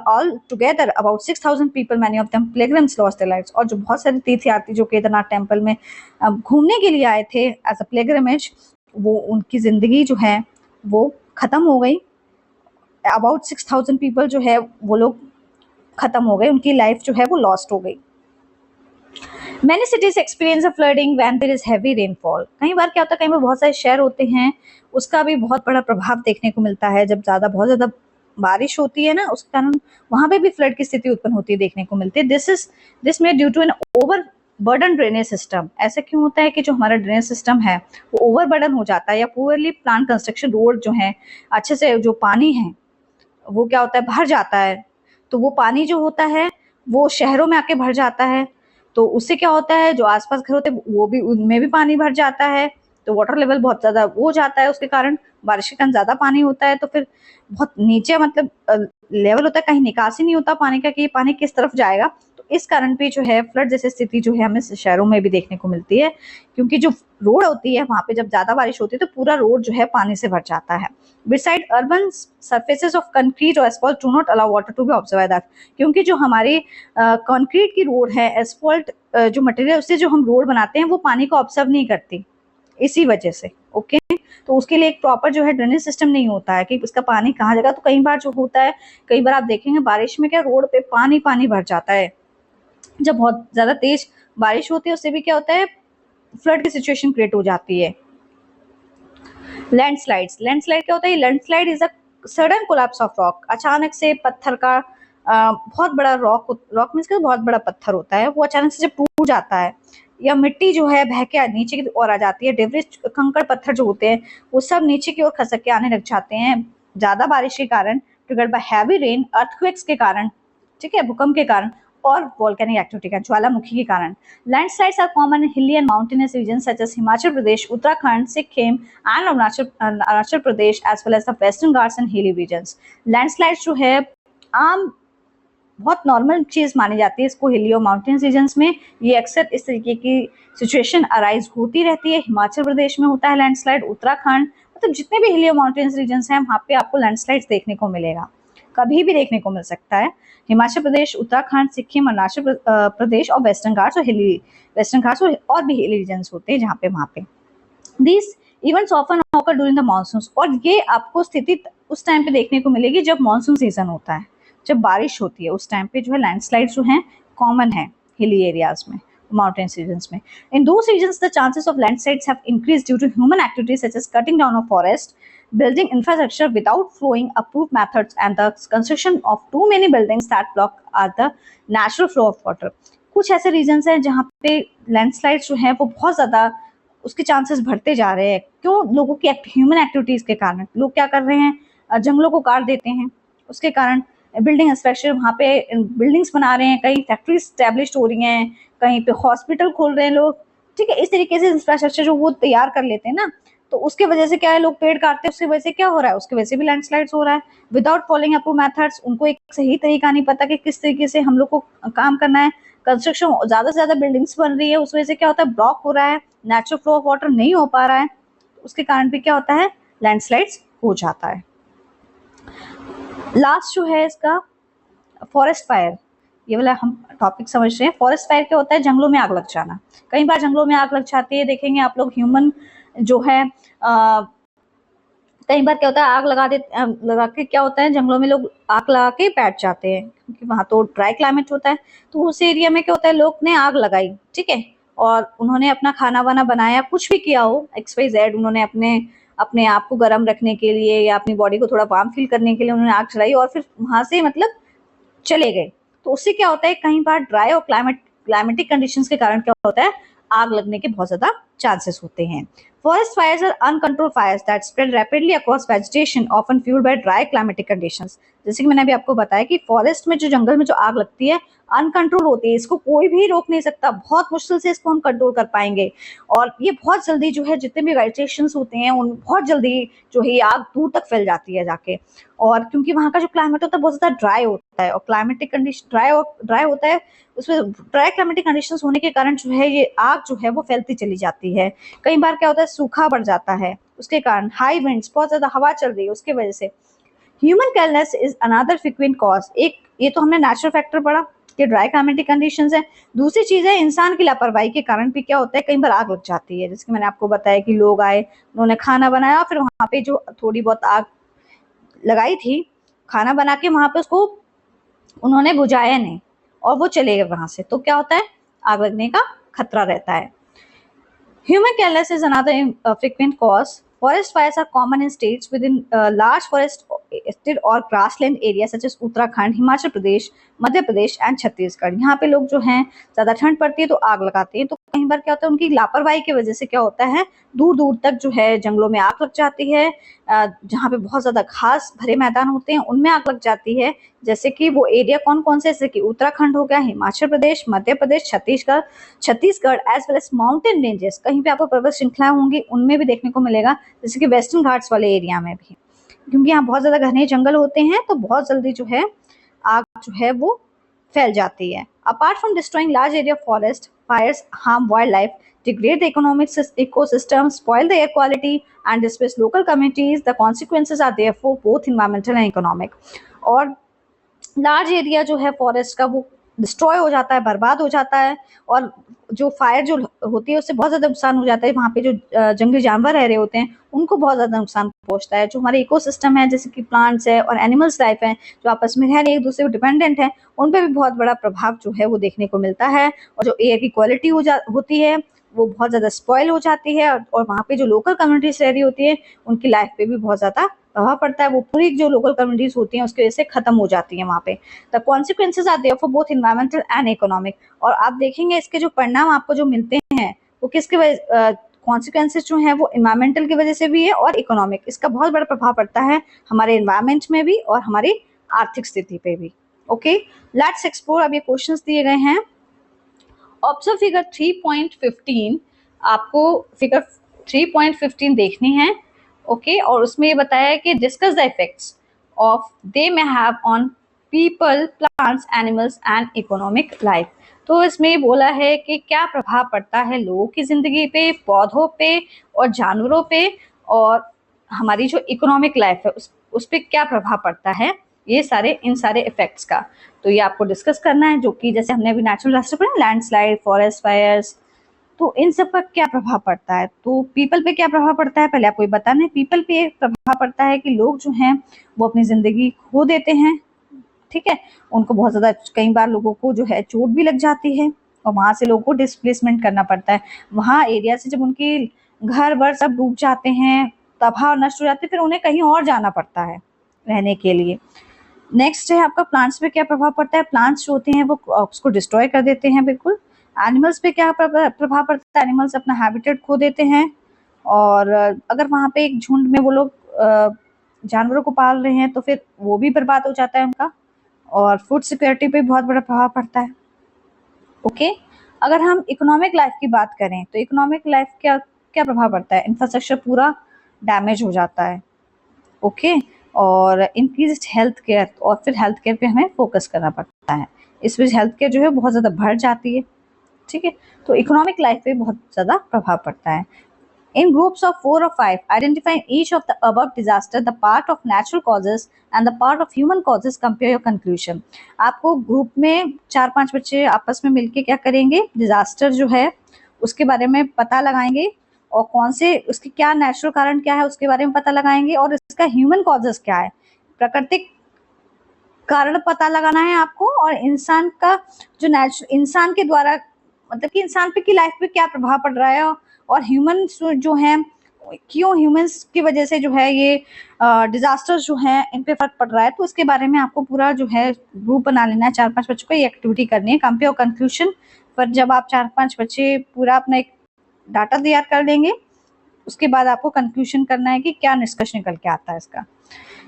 All together about 6,000 people, many of them pilgrims, lost their lives. और जो बहुत सारे तीर्थयात्री जो केदारनाथ टेम्पल में घूमने के लिए आए थे एज अ पिलग्रिमेज, वो उनकी जिंदगी जो है वो खत्म हो गई। अबाउट 6,000 पीपल जो है वो लोग खत्म हो गए, उनकी लाइफ जो है वो लॉस्ट हो गई। Many cities experience a flooding when there is heavy rainfall. कई बार क्या होता है, कई बार बहुत सारे शहर होते हैं, उसका भी बहुत बड़ा प्रभाव देखने को मिलता है। जब बहुत ज्यादा बारिश होती है ना, उस कारण वहां पे भी फ्लड की स्थिति उत्पन्न होती है, देखने को मिलती है। दिस में due to an over burden drainage system. ऐसा क्यों होता है कि जो हमारा ड्रेनेज सिस्टम है वो ओवर बर्डन हो जाता है, या पुअरली प्लान कंस्ट्रक्शन रोड जो है, अच्छे से जो पानी है वो क्या होता है, भर जाता है। तो वो पानी जो होता है वो शहरों में आके भर जाता है, तो उससे क्या होता है, जो आसपास घर होते हैं वो भी, उनमें भी पानी भर जाता है, तो वाटर लेवल बहुत ज्यादा हो जाता है। उसके कारण बारिश के कारण ज्यादा पानी होता है, तो फिर बहुत नीचे मतलब लेवल होता है, कहीं निकासी नहीं होता पानी का कि ये पानी किस तरफ जाएगा। तो इस कारण पे जो है फ्लड जैसी स्थिति जो है हमें शहरों में भी देखने को मिलती है, क्योंकि जो रोड होती है वहां पे जब ज्यादा बारिश होती है तो पूरा रोड जो है पानी से भर जाता है। Beside urban surfaces of concrete or asphalt do not allow water to be observed by that, क्योंकि जो हमारे कंक्रीट की रोड है, एसफॉल्ट जो मटेरियल उससे जो हम रोड बनाते हैं वो पानी को ऑब्जर्व नहीं करती, इसी वजह से। ओके, तो उसके लिए एक प्रॉपर जो है ड्रेनेज सिस्टम नहीं होता है कि उसका पानी कहाँ जाएगा। तो कई बार जो होता है, कई बार आप देखेंगे बारिश में क्या रोड पे पानी पानी भर जाता है। जब बहुत ज्यादा तेज बारिश होती है उससे भी क्या होता है, फ्लड की सिचुएशन क्रिएट हो जाती है। लैंडस्लाइड्स, लैंडस्लाइड क्या होता है, landslide is a sudden collapse of rock, अचानक से पत्थर का बहुत बड़ा रॉक मीन्स का बहुत बड़ा पत्थर होता है, वो अचानक से जब टूट जाता है, या मिट्टी जो है बह के नीचे की ओर आ जाती है, डेब्रिज कंकड़ पत्थर जो होते हैं वो सब नीचे की ओर खसक के आने लग जाते हैं ज्यादा बारिश के कारण, triggered by heavy rain, earthquakes के कारण, ठीक है, भूकंप के कारण, और वोल्केनिक एक्टिविटी का ज्वालामुखी के कारण। Landslides are common in hilly and mountainous region such as Himachal Pradesh, Uttarakhand, Sikkim and Arunachal Pradesh as well as the Western Ghats and hilly regions. Landslides जो है आम बहुत नॉर्मल चीज मानी जाती है इसको, हिली और माउंटेन रीजन्स में ये अक्सर इस तरीके की सिचुएशन अराइज होती रहती है। हिमाचल प्रदेश में होता है लैंडस्लाइड, उत्तराखंड, मतलब जितने भी हिली और माउंटेन रीजन्स हैं वहाँ पे आपको लैंडस्लाइड्स देखने को मिलेगा, कभी भी देखने को मिल सकता है। हिमाचल प्रदेश, उत्तराखंड, सिक्किम, अरुणाचल प्रदेश और वेस्टर्न घाट्स और भी हिली रीजन्स होते हैं जहाँ पे वहाँ पे this events often occur during the monsoon. और ये आपको स्थिति उस टाइम पे देखने को मिलेगी जब मानसून सीजन होता है, जब बारिश होती है उस टाइम पे जो है लैंडस्लाइड जो है कॉमन है हिली एरियाज में, माउंटेन रीजन्स में। In those regions the chances of landslides have increased due to human activities such as cutting down of forest, building infrastructure without following approved methods, and the construction of too many buildings that block the natural flow of water. कुछ ऐसे regions हैं जहाँ पे landslides जो है वो बहुत ज्यादा उसके चांसेस बढ़ते जा रहे हैं। क्यों? लोगों की ह्यूमन एक्टिविटीज के कारण। लोग क्या कर रहे हैं, जंगलों को काट देते हैं, उसके कारण बिल्डिंग इंफ्रास्ट्रक्चर वहाँ पे बिल्डिंग्स बना रहे हैं, कहीं फैक्ट्री स्टैब्लिश हो रही हैं, कहीं पे हॉस्पिटल खोल रहे हैं लोग, ठीक है। इस तरीके से इंफ्रास्ट्रक्चर जो वो तैयार कर लेते हैं ना, तो उसके वजह से क्या है, लोग पेड़ काटते हैं, उसकी वजह से क्या हो रहा है, उसकी वजह से भी लैंडस्लाइड्स हो रहा है। विदाउट फॉलोइंग अप्रूव मेथड्स, उनको एक सही तरीका नहीं पता कि किस तरीके से हम लोग को काम करना है। कंस्ट्रक्शन ज्यादा से ज्यादा बिल्डिंग्स बन रही है, उस वजह से क्या होता है, ब्लॉक हो रहा है, नेचुरल फ्लो ऑफ वाटर नहीं हो पा रहा है, उसके कारण भी क्या होता है, लैंडस्लाइड्स हो जाता है। लास्ट जो है इसका फॉरेस्ट फायर, ये वाला हम टॉपिक समझ रहे हैं। फॉरेस्ट फायर क्या होता है, जंगलों में आग लग जाना। कई बार जंगलों में आग लग जाती है, देखेंगे आप लोग ह्यूमन जो है कई बार क्या होता है आग लगा के क्या होता है जंगलों में लोग आग लगा के बैठ जाते हैं क्योंकि वहां तो ड्राई क्लाइमेट होता है। तो उस एरिया में क्या होता है लोग ने आग लगाई, ठीक है, और उन्होंने अपना खाना वाना बनाया, कुछ भी किया हो एक्स वाई जेड, उन्होंने अपने अपने आप को गर्म रखने के लिए या अपनी बॉडी को थोड़ा वार्म फील करने के लिए उन्होंने आग चलाई और फिर वहां से मतलब चले गए। तो उससे क्या होता है कई बार ड्राई और क्लाइमेटिक कंडीशंस के कारण क्या होता है आग लगने के बहुत ज्यादा चांसेस होते हैं। Forest fires are uncontrolled fires that spread rapidly across vegetation often fuelled by dry climatic conditions. जैसे कि मैंने अभी आपको बताया कि फॉरेस्ट में जो जंगल में जो आग लगती है अनकंट्रोल होती है, इसको कोई भी रोक नहीं सकता, बहुत मुश्किल से इसको हम कंट्रोल कर पाएंगे। और ये बहुत जल्दी जो है जितने भी वेजिटेशन होते हैं उन बहुत जल्दी जो है आग दूर तक फैल जाती है जाके। और क्योंकि वहाँ का जो क्लाइमेट होता है बहुत ज्यादा ड्राई होता है और क्लाइमेटिक कंडीशन ड्राई होता है, उसमें ड्राई क्लाइमेटिक कंडीशंस होने के कारण जो है ये आग जो है वो फैलती चली जाती है। कई बार क्या होता है सूखा बढ़ जाता है उसके कारण, हाई विंड्स, बहुत ज्यादा हवा चल रही है उसके वजह से। Human careless is another frequent cause. एक ये तो हमने नेचुरल फैक्टर पढ़ा कि ड्राई क्लाइमेटिक कंडीशंस है। दूसरी चीज है इंसान की लापरवाही के कारण भी क्या होता है कई बार आग लग जाती है। जैसे कि मैंने आपको बताया कि लोग आए, उन्होंने खाना बनाया, फिर वहां पे जो थोड़ी बहुत आग लगाई थी, खाना बना के वहां पे उसको उन्होंने बुझाया नहीं और वो चले गए वहां से, तो क्या होता है आग लगने का खतरा रहता है। Human carelessness is another frequent cause. Forest fires are common in states within large forested or grassland areas such as Uttarakhand, Himachal Pradesh, Madhya Pradesh and Chhattisgarh. यहाँ पे लोग जो हैं ज्यादा ठंड पड़ती है तो आग लगाते हैं। तो कई बार क्या होता है उनकी लापरवाही की वजह से क्या होता है दूर दूर तक जो है जंगलों में आग लग जाती है। जहाँ पे बहुत ज्यादा घास भरे मैदान होते हैं उनमें आग लग जाती है। जैसे कि वो एरिया कौन कौन से, जैसे कि उत्तराखंड हो गया, Himachal Pradesh, Madhya Pradesh, Chhattisgarh as well as mountain ranges, कहीं पे आपको पर्वत श्रृंखलाएं होंगी उनमें भी देखने को मिलेगा, जैसे कि वेस्टर्न घाट्स वाले एरिया में भी, क्योंकि यहाँ बहुत ज्यादा घने जंगल होते हैं तो बहुत जल्दी जो है आग जो है वो फैल जाती है। Apart from destroying large area forest, fires harm wild life, degrade the economic ecosystem, spoil the air quality, and displace local communities. The consequences are therefore both environmental and economic. और लार्ज एरिया जो है forest का वो destroy हो जाता है, बर्बाद हो जाता है। और जो फायर जो होती है उससे बहुत ज्यादा नुकसान हो जाता है। वहाँ पे जो जंगली जानवर रह रहे होते हैं उनको बहुत ज्यादा नुकसान पहुंचता है। जो हमारे इकोसिस्टम है जैसे कि प्लांट्स है और एनिमल्स लाइफ है जो आपस में है एक दूसरे पर डिपेंडेंट है, उन पर भी बहुत बड़ा प्रभाव जो है वो देखने को मिलता है। और जो एयर की क्वालिटी होती है वो बहुत ज्यादा स्पॉइल हो जाती है। और वहाँ पे जो लोकल कम्युनिटीज रह रही होती है उनकी लाइफ पे भी बहुत ज्यादा प्रभाव पड़ता है। वो पूरी जो लोकल कम्युनिटीज होती हैं उसकी वजह से खत्म हो जाती है वहाँ पे। The consequences are there for both environmental and economic. और आप देखेंगे इसके जो परिणाम आपको जो मिलते हैं वो किसके वजह, कॉन्सिक्वेंसेज जो है वो इन्वायरमेंटल की वजह से भी है और इकोनॉमिक, इसका बहुत बड़ा प्रभाव पड़ता है हमारे इन्वायरमेंट में भी और हमारी आर्थिक स्थिति पे भी। Okay, let's explore. अब ये क्वेश्चंस दिए गए हैं। Observe figure 3.15। आपको फिगर 3.15 देखनी है। ओके, और उसमें ये बताया है कि discuss the effects of they may have on people, plants, animals and economic life. तो इसमें ये बोला है कि क्या प्रभाव पड़ता है लोगों की जिंदगी पे, पौधों पे और जानवरों पे, और हमारी जो इकोनॉमिक लाइफ है उस पर क्या प्रभाव पड़ता है, ये सारे इन सारे इफेक्ट्स का। तो ये आपको डिस्कस करना है, जो कि जैसे हमने अभी नेचुरल डिजास्टर पढ़ा, लैंडस्लाइड, फॉरेस्ट फायर्स, तो इन सब का क्या प्रभाव पड़ता है। तो पीपल पे क्या प्रभाव पड़ता है पहले आपको ये बताना है। पीपल पे प्रभाव पड़ता है कि लोग जो हैं वो अपनी जिंदगी खो देते हैं, ठीक है, उनको बहुत ज्यादा कई बार लोगों को जो है चोट भी लग जाती है और वहां से लोगों को डिस्प्लेसमेंट करना पड़ता है। वहां एरिया से जब उनके घर वर सब डूब जाते हैं, तबाह और नष्ट हो जाते हैं, फिर उन्हें कहीं और जाना पड़ता है रहने के लिए। नेक्स्ट है आपका प्लांट्स पे क्या प्रभाव पड़ता है। प्लांट्स जो होते हैं वो उसको डिस्ट्रॉय कर देते हैं बिल्कुल। एनिमल्स पे क्या प्रभाव पड़ता है, एनिमल्स अपना हैबिटेट खो देते हैं। और अगर वहाँ पे एक झुंड में वो लोग जानवरों को पाल रहे हैं तो फिर वो भी बर्बाद हो जाता है उनका। और फूड सिक्योरिटी पे बहुत बड़ा प्रभाव पड़ता है। ओके, अगर हम इकोनॉमिक लाइफ की बात करें तो इकोनॉमिक लाइफ क्या क्या प्रभाव पड़ता है, इंफ्रास्ट्रक्चर पूरा डैमेज हो जाता है। ओके, और इंक्रीज्ड हेल्थ केयर, और फिर हेल्थ केयर पे हमें फोकस करना पड़ता है। इस वजह हेल्थ केयर जो है बहुत ज़्यादा बढ़ जाती है, ठीक है। तो इकोनॉमिक लाइफ पे बहुत ज़्यादा प्रभाव पड़ता है। In groups of 4 or 5, identify each of the above disaster, the part of natural causes and the part of human causes. Compare your conclusion. आपको ग्रुप में 4-5 बच्चे आपस में मिलके क्या करेंगे, डिजास्टर जो है उसके बारे में पता लगाएंगे और कौन से उसके क्या नेचुरल कारण क्या है उसके बारे में पता लगाएंगे, और इसका ह्यूमन कॉजेस क्या है, प्राकृतिक कारण पता लगाना है आपको, और इंसान का जो नेचुरल इंसान के द्वारा मतलब कि इंसान पे की लाइफ पे क्या प्रभाव पड़ रहा है, और ह्यूमन जो है क्यों ह्यूमंस की वजह से जो है ये डिजास्टर जो है इन पे फर्क पड़ रहा है। तो इसके बारे में आपको पूरा जो है ग्रुप बना लेना है, 4-5 बच्चों को ये एक्टिविटी करनी है, कंपेयर कंक्लूजन पर। जब आप 4-5 बच्चे पूरा अपना एक डाटा तैयार कर देंगे, उसके बाद आपको कंक्लूजन करना है कि क्या निष्कर्ष निकल के आता है इसका।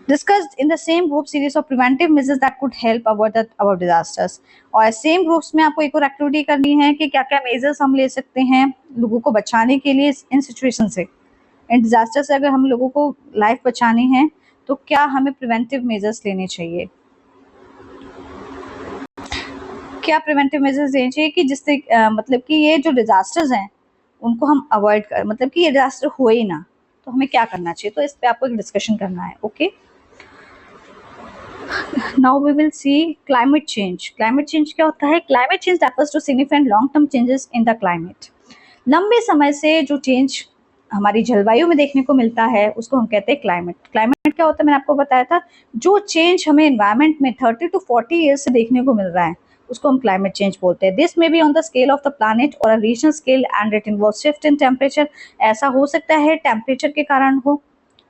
Discussed in the same group series of preventive measures that could help avoid the above disasters। और सेम ग्रुप्स में आपको एक और एक्टिविटी करनी है कि क्या क्या मेजर्स हम ले सकते हैं लोगों को बचाने के लिए इन सिचुएशन से, इन डिजास्टर से। अगर हम लोगों को लाइफ बचानी है तो क्या हमें प्रिवेंटिव मेजर्स लेने चाहिए, क्या प्रिवेंटिव मेजर्स लेने चाहिए कि जिससे मतलब कि ये जो डिजास्टर्स हैं उनको हम अवॉइड कर, मतलब कि ये डिजास्टर हो ही ना, तो हमें क्या करना चाहिए। तो इस पे आपको एक डिस्कशन करना है। Okay, now we will see climate change। climate change क्या होता है? climate change refers to significant long term changes in the climate। लंबे समय से जो चेंज हमारी जलवायु में देखने को मिलता है उसको हम कहते हैं क्लाइमेट। क्लाइमेट क्या होता है मैंने आपको बताया था, जो चेंज हमें एनवायरमेंट में 30 to 40 ईयर्स से देखने को मिल रहा है उसको हम क्लाइमेट चेंज बोलते हैं। This may be on the scale of the planet और a regional scale and it involves shift in temperature. ऐसा हो सकता है टेम्परेचर के कारण हो,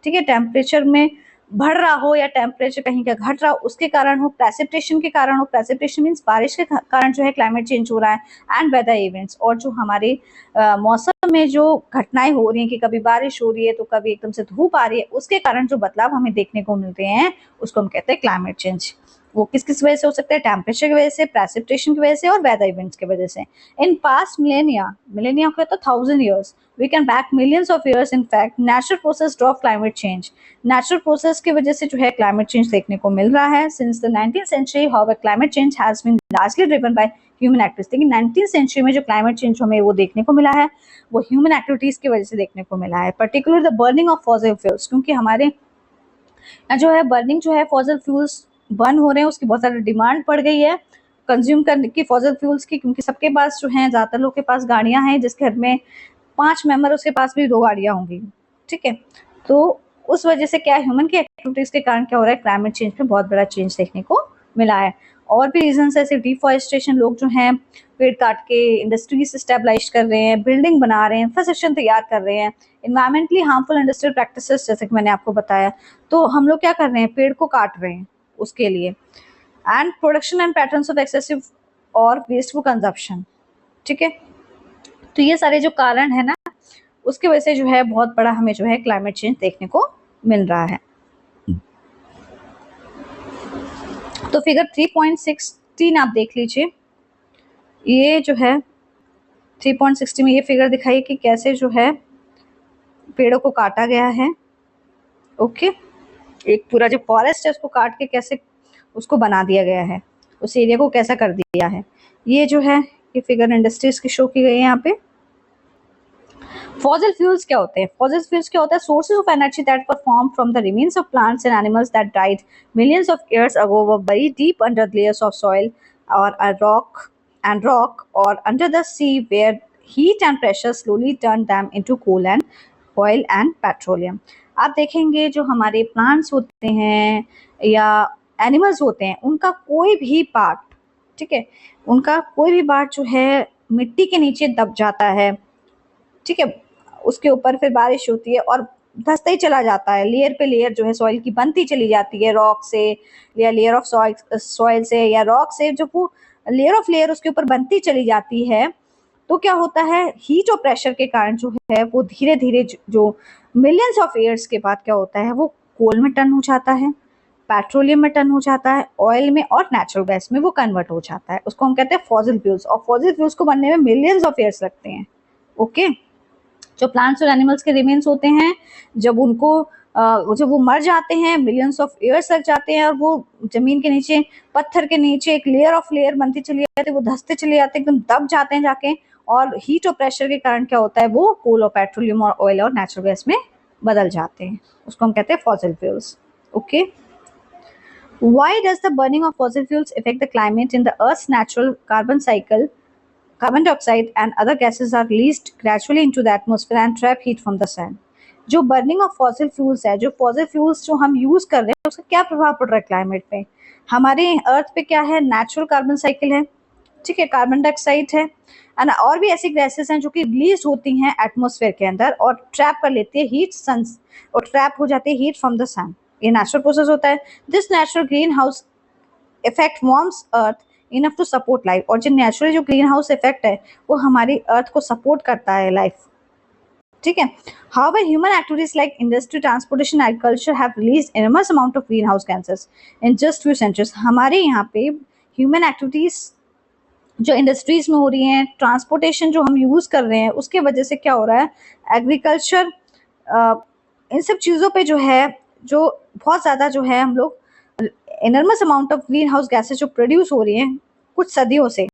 ठीक है, टेम्परेचर में बढ़ रहा हो या टेम्परेचर कहीं का घट रहा हो उसके कारण हो, प्रेसिपिटेशन के कारण हो, प्रेसिपिटेशन मीन्स बारिश के कारण जो है क्लाइमेट चेंज हो रहा है, एंड वेदर इवेंट्स, और जो हमारे मौसम में जो घटनाएं हो रही हैं कि कभी बारिश हो रही है तो कभी एकदम से धूप आ रही है, उसके कारण जो बदलाव हमें देखने को मिलते हैं उसको हम कहते हैं क्लाइमेट चेंज। वो किस किस वजह से हो सकता है? टेम्परेचर की वजह से, प्रेसिपिटेशन की वजह से, और वेदर इवेंट्स की वजह से। इन पास्ट मिलेनिया, मिलेनिया को तो 1000 years, we can back millions of years, in fact natural process drop climate change. Natural process की वजह से जो है क्लाइमेट चेंज देखने को मिल रहा है। Since the 19th century however climate change has been largely driven by human activities. लेकिन 19th century में जो क्लाइमेट चेंज हमें वो देखने को मिला है वो ह्यूमन एक्टिविटीज की वजह से देखने को मिला है, particular the burning of fossil fuels. क्योंकि हमारे जो है बर्निंग जो है फॉसिल फ्यूल्स बर्न हो रहे हैं, उसकी बहुत ज़्यादा डिमांड बढ़ गई है कंज्यूम करने की फॉसिल फ्यूल्स की, क्योंकि सबके पास जो है ज़्यादातर लोग के पास गाड़ियां हैं, जिस घर में 5 मेंबर उसके पास भी 2 गाड़ियां होंगी, ठीक है। तो उस वजह से क्या ह्यूमन की एक्टिविटीज के कारण क्या हो रहा है, क्लाइमेट चेंज में बहुत बड़ा चेंज देखने को मिला है। और भी रीजन ऐसे डिफॉरेस्टेशन, लोग जो हैं पेड़ काट के इंडस्ट्रीज स्टेबलाइज कर रहे हैं, बिल्डिंग बना रहे हैं, इंफ्रास्ट्रक्चर तैयार कर रहे हैं, इन्वायरमेंटली हार्मफुल इंडस्ट्रियल प्रैक्टिसेस जैसे कि मैंने आपको बताया। तो हम लोग क्या कर रहे हैं, पेड़ को काट रहे हैं उसके लिए, and production and patterns of excessive और वेस्टफुल कंजप्शन, ठीक है। तो ये सारे जो कारण है ना उसकी वजह से जो है बहुत बड़ा हमें जो है क्लाइमेट चेंज देखने को मिल रहा है। तो फिगर 3.16 आप देख लीजिए, ये जो है 3.60 में ये फिगर दिखाई कि कैसे जो है पेड़ों को काटा गया है। ओके, एक पूरा जो फॉरेस्ट है उसको काट के कैसे उसको बना दिया गया है, उस एरिया को कैसा कर दिया है। ये जो है ये फिगर इंडस्ट्रीज की शो की गई है यहाँ पे। फॉसिल फ्यूल्स क्या होते हैं? फॉसिल फ्यूल्स क्या होता है? Sources of energy that were formed from the remains of plants and animals that died millions of years ago were buried deep under layers of soil और अ रॉक और under the sea where heat and pressure slowly turn them into coal and oil and petroleum। आप देखेंगे जो हमारे plants होते हैं या animals होते हैं उनका कोई भी पार्ट, ठीक है, उनका कोई भी पार्ट जो है मिट्टी के नीचे दब जाता है, ठीक है, उसके ऊपर फिर बारिश होती है और धंसता ही चला जाता है, लेयर पे लेयर जो है सॉइल की बनती चली जाती है, रॉक से या लेयर ऑफ सॉइल से या रॉक से, जो वो लेयर ऑफ लेयर उसके ऊपर बनती चली जाती है। तो क्या होता है, हीट और प्रेशर के कारण जो है वो धीरे धीरे जो मिलियंस ऑफ ईयर्स के बाद क्या होता है वो कोल में टर्न हो जाता है, पेट्रोलियम में टर्न हो जाता है, ऑयल में और नेचुरल गैस में वो कन्वर्ट हो जाता है। उसको हम कहते हैं फॉसिल फ्यूल्स, और फॉसिल फ्यूल्स को बनने में मिलियंस ऑफ ईयर्स लगते हैं। ओके, जो प्लांट्स और एनिमल्स के रिमेन्स होते हैं जब उनको जब वो मर जाते हैं मिलियंस ऑफ ईयर्स लग जाते हैं और वो जमीन के नीचे पत्थर के नीचे एक लेयर ऑफ लेयर बनती चली जाती है, वो धंसते चले जाते हैं, एकदम दब जाते हैं जाके, और हीट और प्रेशर के कारण क्या होता है वो कोल और पेट्रोलियम और ऑयल और नेचुरल गैस में बदल जाते हैं। उसको हम कहते हैं fossil fuels. Okay, why does the burning of fossil fuels affect the climate in the earth's natural carbon cycle? carbon dioxide and other gases are released gradually into the atmosphere and trap heat from the sun. जो burning of fossil fuels है, जो fossil fuels जो हम use कर रहे हैं, उसका क्या प्रभाव पड़ रहा है क्लाइमेट पे? हमारे अर्थ पे क्या है? नेचुरल कार्बन साइकिल है, ठीक है, कार्बन डाइऑक्साइड है ना, और भी ऐसी गैसेस हैं जो कि रिलीज होती हैं एटमॉस्फेयर के अंदर और ट्रैप कर लेती है हीट सन, और ट्रैप हो जाती है हीट फ्रॉम द सन। ये नेचुरल प्रोसेस होता है। This natural greenhouse effect warms earth enough to support life, और जो नेचुरली जो ग्रीन हाउस इफेक्ट है वो हमारी अर्थ को सपोर्ट करता है लाइफ, ठीक है। However, human activities like industry, transportation, agriculture have released enormous amount of greenhouse gases in just few centuries. हमारे यहाँ पे ह्यूमन एक्टिविटीज जो इंडस्ट्रीज में हो रही हैं, ट्रांसपोर्टेशन जो हम यूज कर रहे हैं, उसके वजह से क्या हो रहा है, एग्रीकल्चर, इन सब चीज़ों पे जो है, जो बहुत ज़्यादा जो है हम लोग enormous amount of greenhouse gases जो प्रोड्यूस हो रही हैं कुछ सदियों से।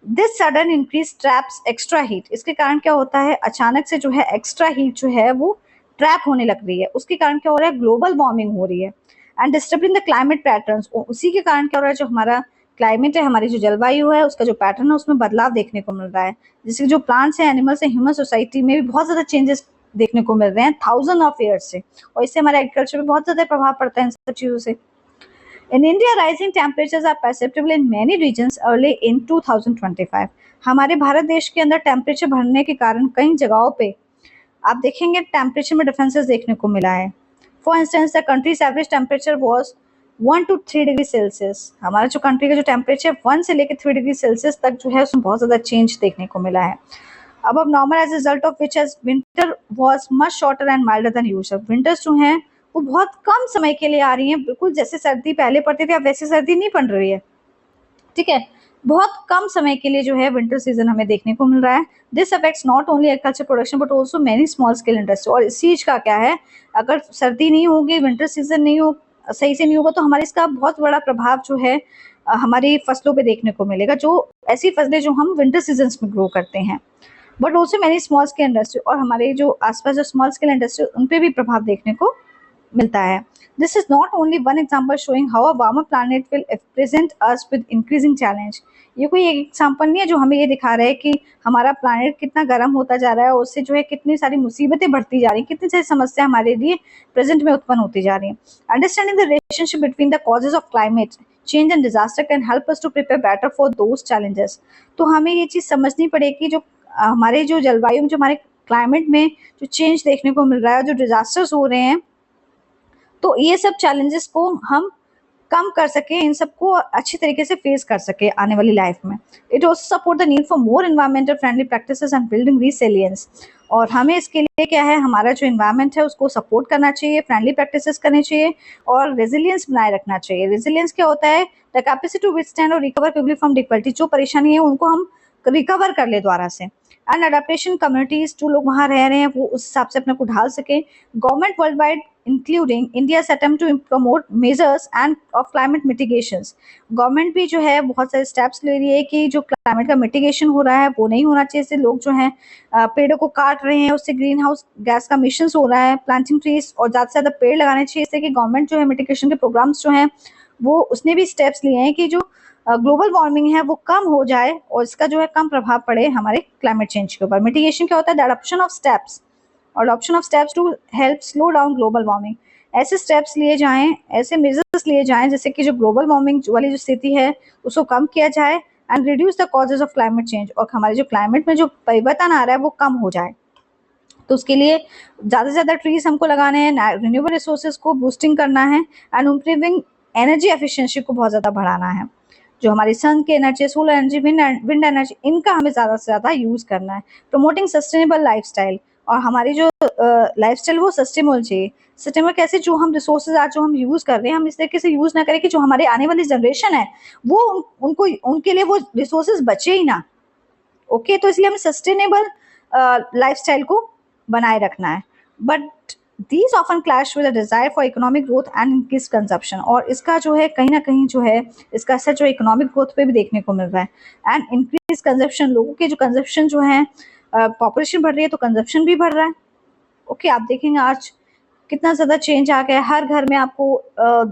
This sudden increase traps extra heat, इसके कारण क्या होता है, अचानक से जो है एक्स्ट्रा हीट जो है वो ट्रैप होने लग रही है, उसके कारण क्या हो रहा है, ग्लोबल वार्मिंग हो रही है and disturbing the climate patterns. उसी के कारण क्या हो रहा है, जो हमारा क्लाइमेट है, हमारी जो जलवायु है, उसका जो पैटर्न है उसमें बदलाव देखने को मिल रहा है, जिससे जो प्लांट्स हैं, एनिमल्स हैं, ह्यूमन सोसाइटी में भी बहुत ज़्यादा चेंजेस देखने को मिल रहे हैं थाउजेंड ऑफ ईयर्स से, और इससे हमारे एग्रीकल्चर में बहुत ज़्यादा प्रभाव पड़ता है इन सब चीज़ों से। In India, rising temperatures are perceptible in many regions early in 2025. हमारे भारत देश के अंदर टेम्परेचर बढ़ने के कारण कई जगहों पे आप देखेंगे टेम्परेचर में डिफरेंसेस देखने को मिला है। For instance the countries average temperature was 1 to 3 degree Celsius. हमारा जो कंट्री का जो टेम्परेचर 1 से लेकर 3 डिग्री सेल्सियस तक जो है उसमें बहुत ज़्यादा चेंज देखने को मिला है। अब normal as result of which as winter was much shorter and milder than usual. Winters जो हैं वो बहुत कम समय के लिए आ रही हैं, बिल्कुल जैसे सर्दी पहले पड़ती थी अब वैसे सर्दी नहीं पड़ रही है, ठीक है, बहुत कम समय के लिए जो है विंटर सीजन हमें देखने को मिल रहा है। This affects not only agriculture production but also many small scale industry. और इस चीज का क्या है, अगर सर्दी नहीं होगी, विंटर सीजन नहीं हो, सही से नहीं होगा, तो हमारे इसका बहुत बड़ा प्रभाव जो है हमारी फसलों पे देखने को मिलेगा, जो ऐसी फसलें जो हम विंटर सीजन में ग्रो करते हैं। But also many small scale industry, और हमारे जो आसपास जो स्मॉल स्केल इंडस्ट्री उन पे भी प्रभाव देखने को मिलता है। This is not only one example showing how a warmer planet will present us with increasing challenge. ये कोई एक एग्जाम्पल नहीं है जो हमें ये दिखा रहा है कि हमारा प्लैनेट कितना गर्म होता जा रहा है और उससे जो है कितनी सारी मुसीबतें बढ़ती जा रही हैं, कितनी सारी समस्या हमारे लिए प्रेजेंट में उत्पन्न होती जा रही हैं। Understanding the relationship between the causes of climate change and disaster can help us to prepare better for those challenges. तो हमें ये चीज़ समझनी पड़ेगी, जो हमारे जो जलवायु में, जो हमारे क्लाइमेट में जो चेंज देखने को मिल रहा है, जो डिजास्टर्स हो रहे हैं, तो ये सब चैलेंजेस को हम कम कर सके, इन सबको अच्छी तरीके से फेस कर सके आने वाली लाइफ में। It also support the need for more environmental friendly practices and building resilience. और हमें इसके लिए क्या है, हमारा जो इन्वायरमेंट है उसको सपोर्ट करना चाहिए, फ्रेंडली प्रैक्टिसेस करनी चाहिए और रेजिलियंस बनाए रखना चाहिए। रेजिलियंस क्या होता है, द कैपेसिटी टू विथस्टैंड और रिकवर क्विकली फ्रॉम डिफिकल्टी। जो परेशानी है उनको हम रिकवर कर ले दोबारा से। एंड अडेप्टेशन कम्युनिटीज, जो लोग वहाँ रह रहे हैं वो उस हिसाब से अपने को ढाल सके। Government world wide including India's attempt to promote measures and of climate mitigations। Government भी जो है बहुत सारे स्टेप्स ले रही है कि जो क्लाइमेट का मिटिगेशन हो रहा है वो नहीं होना चाहिए। इससे लोग जो हैं पेड़ों को काट रहे हैं, उससे ग्रीन हाउस गैस का मिशन हो रहा है। प्लांटिंग ट्रीज और ज़्यादा से ज़्यादा पेड़ लगाने चाहिए, इससे कि गवर्नमेंट जो है मिटिगेशन के प्रोग्राम्स जो हैं वो उसने भी स्टेप्स लिए हैं कि जो ग्लोबल वार्मिंग है वो कम हो जाए और इसका जो है कम प्रभाव पड़े हमारे क्लाइमेट चेंज के ऊपर। मिटिगेशन क्या होता है, द अडॉप्शन ऑफ स्टेप्स और option of steps to help slow down global warming. ऐसे स्टेप्स लिए जाएं, ऐसे मेजर्स लिए जाएं जिससे कि जो ग्लोबल वार्मिंग वाली जो स्थिति है उसको कम किया जाए and reduce the causes of climate change, और हमारे जो क्लाइमेट में जो परिवर्तन आ रहा है वो कम हो जाए। तो उसके लिए ज़्यादा से ज़्यादा ट्रीज हमको लगाने हैं, रिन्यूएबल रिसोर्सेज को बूस्टिंग करना है एंड इम्प्रूविंग एनर्जी एफिशिएंसी को बहुत ज़्यादा बढ़ाना है। जो हमारी सन की energy, solar energy, wind energy, इनका हमें ज़्यादा से ज़्यादा यूज़ करना है। प्रमोटिंग सस्टेनेबल लाइफस्टाइल, और हमारी जो लाइफस्टाइल वो सस्टेनेबल चाहिए। सस्टेनेबल कैसे, जो हम रिसोर्सेज आज जो हम यूज़ कर रहे हैं हम इस तरीके से यूज़ ना करें कि जो हमारे आने वाली जनरेशन है वो उनको उनके लिए वो रिसोर्सेज बचे ही ना। ओके, तो इसलिए हमें सस्टेनेबल लाइफस्टाइल को बनाए रखना है। But these often clash with the desire for economic growth and increase consumption, और इसका जो है कहीं ना कहीं जो है इसका असर जो इकोनॉमिक ग्रोथ पे भी देखने को मिल रहा है एंड इंक्रीज कंजप्शन। लोगों के जो कंजप्शन जो है, पॉपुलेशन बढ़ रही है तो कंजप्शन भी बढ़ रहा है। ओके, आप देखेंगे आज कितना ज़्यादा चेंज आ गया है। हर घर में आपको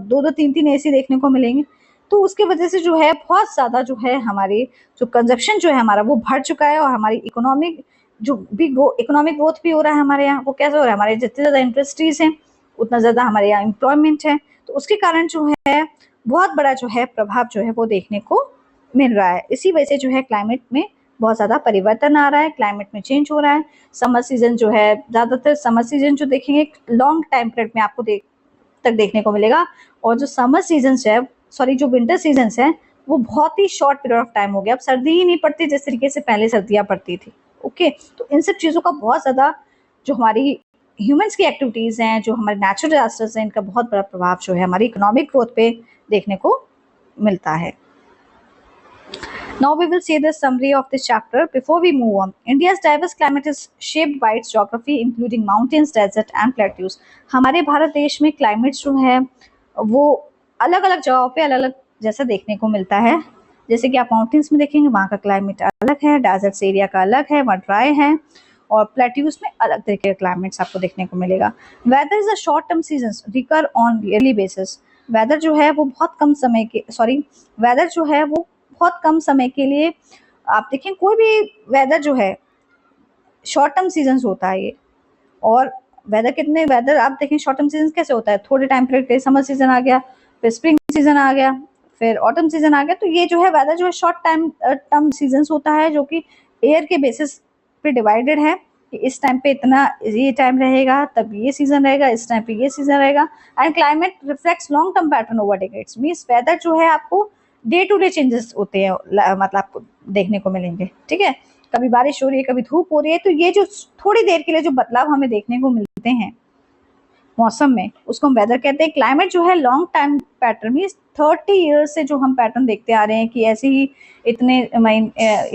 2-2 3-3 एसी देखने को मिलेंगे। तो उसकी वजह से जो है बहुत ज़्यादा जो है हमारी जो कंजप्शन जो है हमारा वो बढ़ चुका है, और हमारी इकोनॉमिक जो भी वो इकोनॉमिक ग्रोथ भी हो रहा है हमारे यहाँ, वो कैसे हो रहा है, हमारे जितने ज़्यादा इंडस्ट्रीज़ हैं उतना ज़्यादा हमारे यहाँ एम्प्लॉयमेंट है, तो उसके कारण जो है बहुत बड़ा जो है प्रभाव जो है वो देखने को मिल रहा है। इसी वजह से जो है क्लाइमेट में बहुत ज़्यादा परिवर्तन आ रहा है, क्लाइमेट में चेंज हो रहा है। समर सीज़न जो है, ज़्यादातर समर सीज़न जो देखेंगे लॉन्ग टाइम पीरियड में आपको तक देखने को मिलेगा, और जो समर सीजन्स है, सॉरी जो विंटर सीजन्स है, वो बहुत ही शॉर्ट पीरियड ऑफ टाइम हो गया। अब सर्दी ही नहीं पड़ती जिस तरीके से पहले सर्दियाँ पड़ती थी। ओके, तो इन सब चीज़ों का बहुत ज़्यादा जो हमारी ह्यूमंस की एक्टिविटीज़ हैं, जो हमारे नेचुरल डिजास्टर्स हैं, इनका बहुत बड़ा प्रभाव जो है हमारी इकोनॉमिक ग्रोथ पे देखने को मिलता है। Now we will see the summary of this chapter. Before we move on, India's diverse climate is shaped by its geography, including mountains, desert, and plateaus. हमारे भारत देश में क्लाइमेट जो है वो अलग अलग जगहों पे अलग अलग जैसा देखने को मिलता है। जैसे कि आप माउंटेन्स में देखेंगे वहाँ का क्लाइमेट अलग है, डेजर्ट्स एरिया का अलग है, वहाँ ड्राई है, और प्लेट्यूज में अलग तरीके का क्लाइमेट्स आपको देखने को मिलेगा। Weather is a short term season recur on yearly basis. Weather जो है वो बहुत कम समय के वेदर जो है वो बहुत कम समय के लिए, आप देखें कोई भी वेदर जो है शॉर्ट टर्म सीजन होता है ये। और वेदर आप देखें शॉर्ट टर्म सीजन कैसे होता है, थोड़े टाइम पीरियड के समर सीजन आ गया, फिर स्प्रिंग सीजन आ गया, फिर ऑटम सीजन आ गया। तो ये जो है वेदर जो है शॉर्ट टर्म सीजन होता है, जो कि एयर के बेसिस पे डिवाइडेड है कि इस टाइम पे इतना ये टाइम रहेगा, तब ये सीजन रहेगा, इस टाइम पे ये सीजन रहेगा। And climate reflects long term pattern over decades. Means weather जो है आपको डे टू डे चेंजेस होते हैं, मतलब आपको देखने को मिलेंगे। ठीक है, कभी बारिश हो रही है, कभी धूप हो रही है, तो ये जो थोड़ी देर के लिए जो बदलाव हमें देखने को मिलते हैं मौसम में, उसको हम वेदर कहते हैं। क्लाइमेट जो है लॉन्ग टाइम पैटर्न में 30 ईयर्स से जो हम पैटर्न देखते आ रहे हैं कि ऐसे ही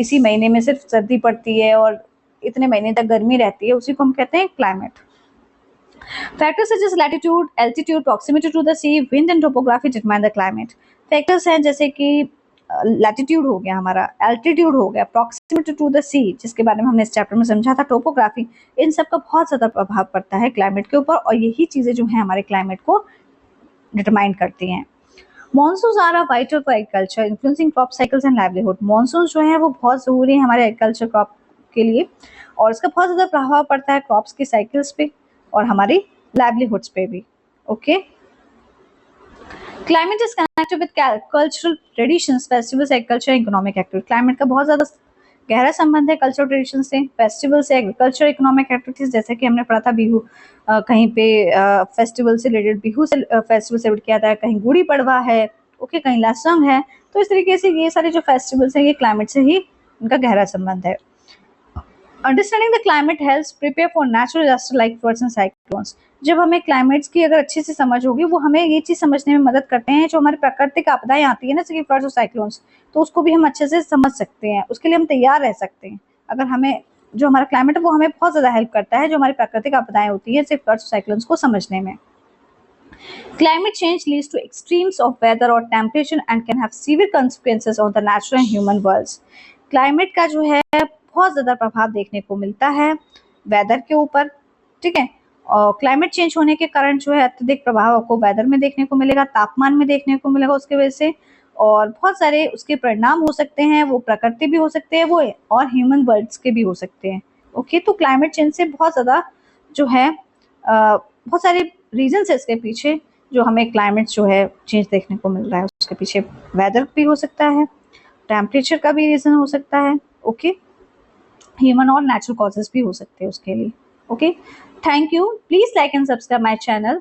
इसी महीने में सिर्फ सर्दी पड़ती है और इतने महीने तक गर्मी रहती है, उसी को हम कहते हैं climate. Factors such as latitude, altitude, proximity to the sea, wind and topography determine the climate. Factors हैं जैसे कि लैटिट्यूड हो गया हमारा, एल्टीट्यूड हो गया, प्रॉक्सिमिटी टू द सी जिसके बारे में हमने इस चैप्टर में समझा था, टोपोग्राफी, इन सब का बहुत ज़्यादा प्रभाव पड़ता है क्लाइमेट के ऊपर, और यही चीज़ें जो हैं हमारे क्लाइमेट को डिटरमाइन करती हैं। Monsoons are a vital for agriculture, influencing crop cycles and livelihood. Monsoon जो है वो बहुत ज़रूरी है हमारे एग्रीकल्चर क्रॉप के लिए, और इसका बहुत ज़्यादा प्रभाव पड़ता है क्रॉप्स की साइकिल्स पे और हमारी लाइवलीहुड्स पे भी। Okay, climate is connected with cultural traditions, festivals, agriculture, economic activity. Climate का बहुत ज़्यादा गहरा संबंध है कल्चरल ट्रेडिशन से, फेस्टिवल से, एग्रीकल्चर, इकोनॉमिक एक्टिविटीज, जैसे कि हमने पढ़ा था बिहू, कहीं पे फेस्टिवल से रिलेटेड बिहू से फेस्टिवल सेलिब्रेट किया था, कहीं गुड़ी पड़वा है, ओके, कहीं लासंग है। तो इस तरीके से ये सारे जो फेस्टिवल्स हैं ये क्लाइमेट से ही उनका गहरा संबंध है। Understanding the climate helps prepare for natural disaster like floods and cyclones. जब हमें क्लाइमेट्स की अगर अच्छे से समझ होगी, वो हमें ये चीज़ समझने में मदद करते हैं, जो हमारी प्राकृतिक आपदाएं आती है ना, जैसे कि फ्लड्स और साइक्लोन्स, तो उसको भी हम अच्छे से समझ सकते हैं, उसके लिए हम तैयार रह सकते हैं। अगर हमें जो हमारा क्लाइमेट है वो हमें बहुत ज़्यादा हेल्प करता है, जो हमारी प्राकृतिक आपदाएं होती है, जैसे फ्लड्स और साइक्लोन्स को समझने में। Climate change leads to extremes of weather or temperature and can have severe consequences on the natural and human worlds. Climate का जो है बहुत ज़्यादा प्रभाव देखने को मिलता है वेदर के ऊपर। ठीक है, और क्लाइमेट चेंज होने के कारण जो है अत्यधिक प्रभाव आपको वेदर में देखने को मिलेगा, तापमान में देखने को मिलेगा उसके वजह से, और बहुत सारे उसके परिणाम हो सकते हैं, वो प्रकृति भी हो सकते हैं वो, और ह्यूमन वर्ल्ड्स के भी हो सकते हैं। ओके, तो क्लाइमेट चेंज से बहुत ज़्यादा जो है बहुत सारे रीजंस है इसके पीछे, जो हमें क्लाइमेट जो है चेंज देखने को मिल रहा है, उसके पीछे वेदर भी हो सकता है, टेम्परेचर का भी रीज़न हो सकता है, ओके, ह्यूमन और नेचुरल कॉजेज भी हो सकते हैं उसके लिए। Okay, thank you, please like and subscribe my channel.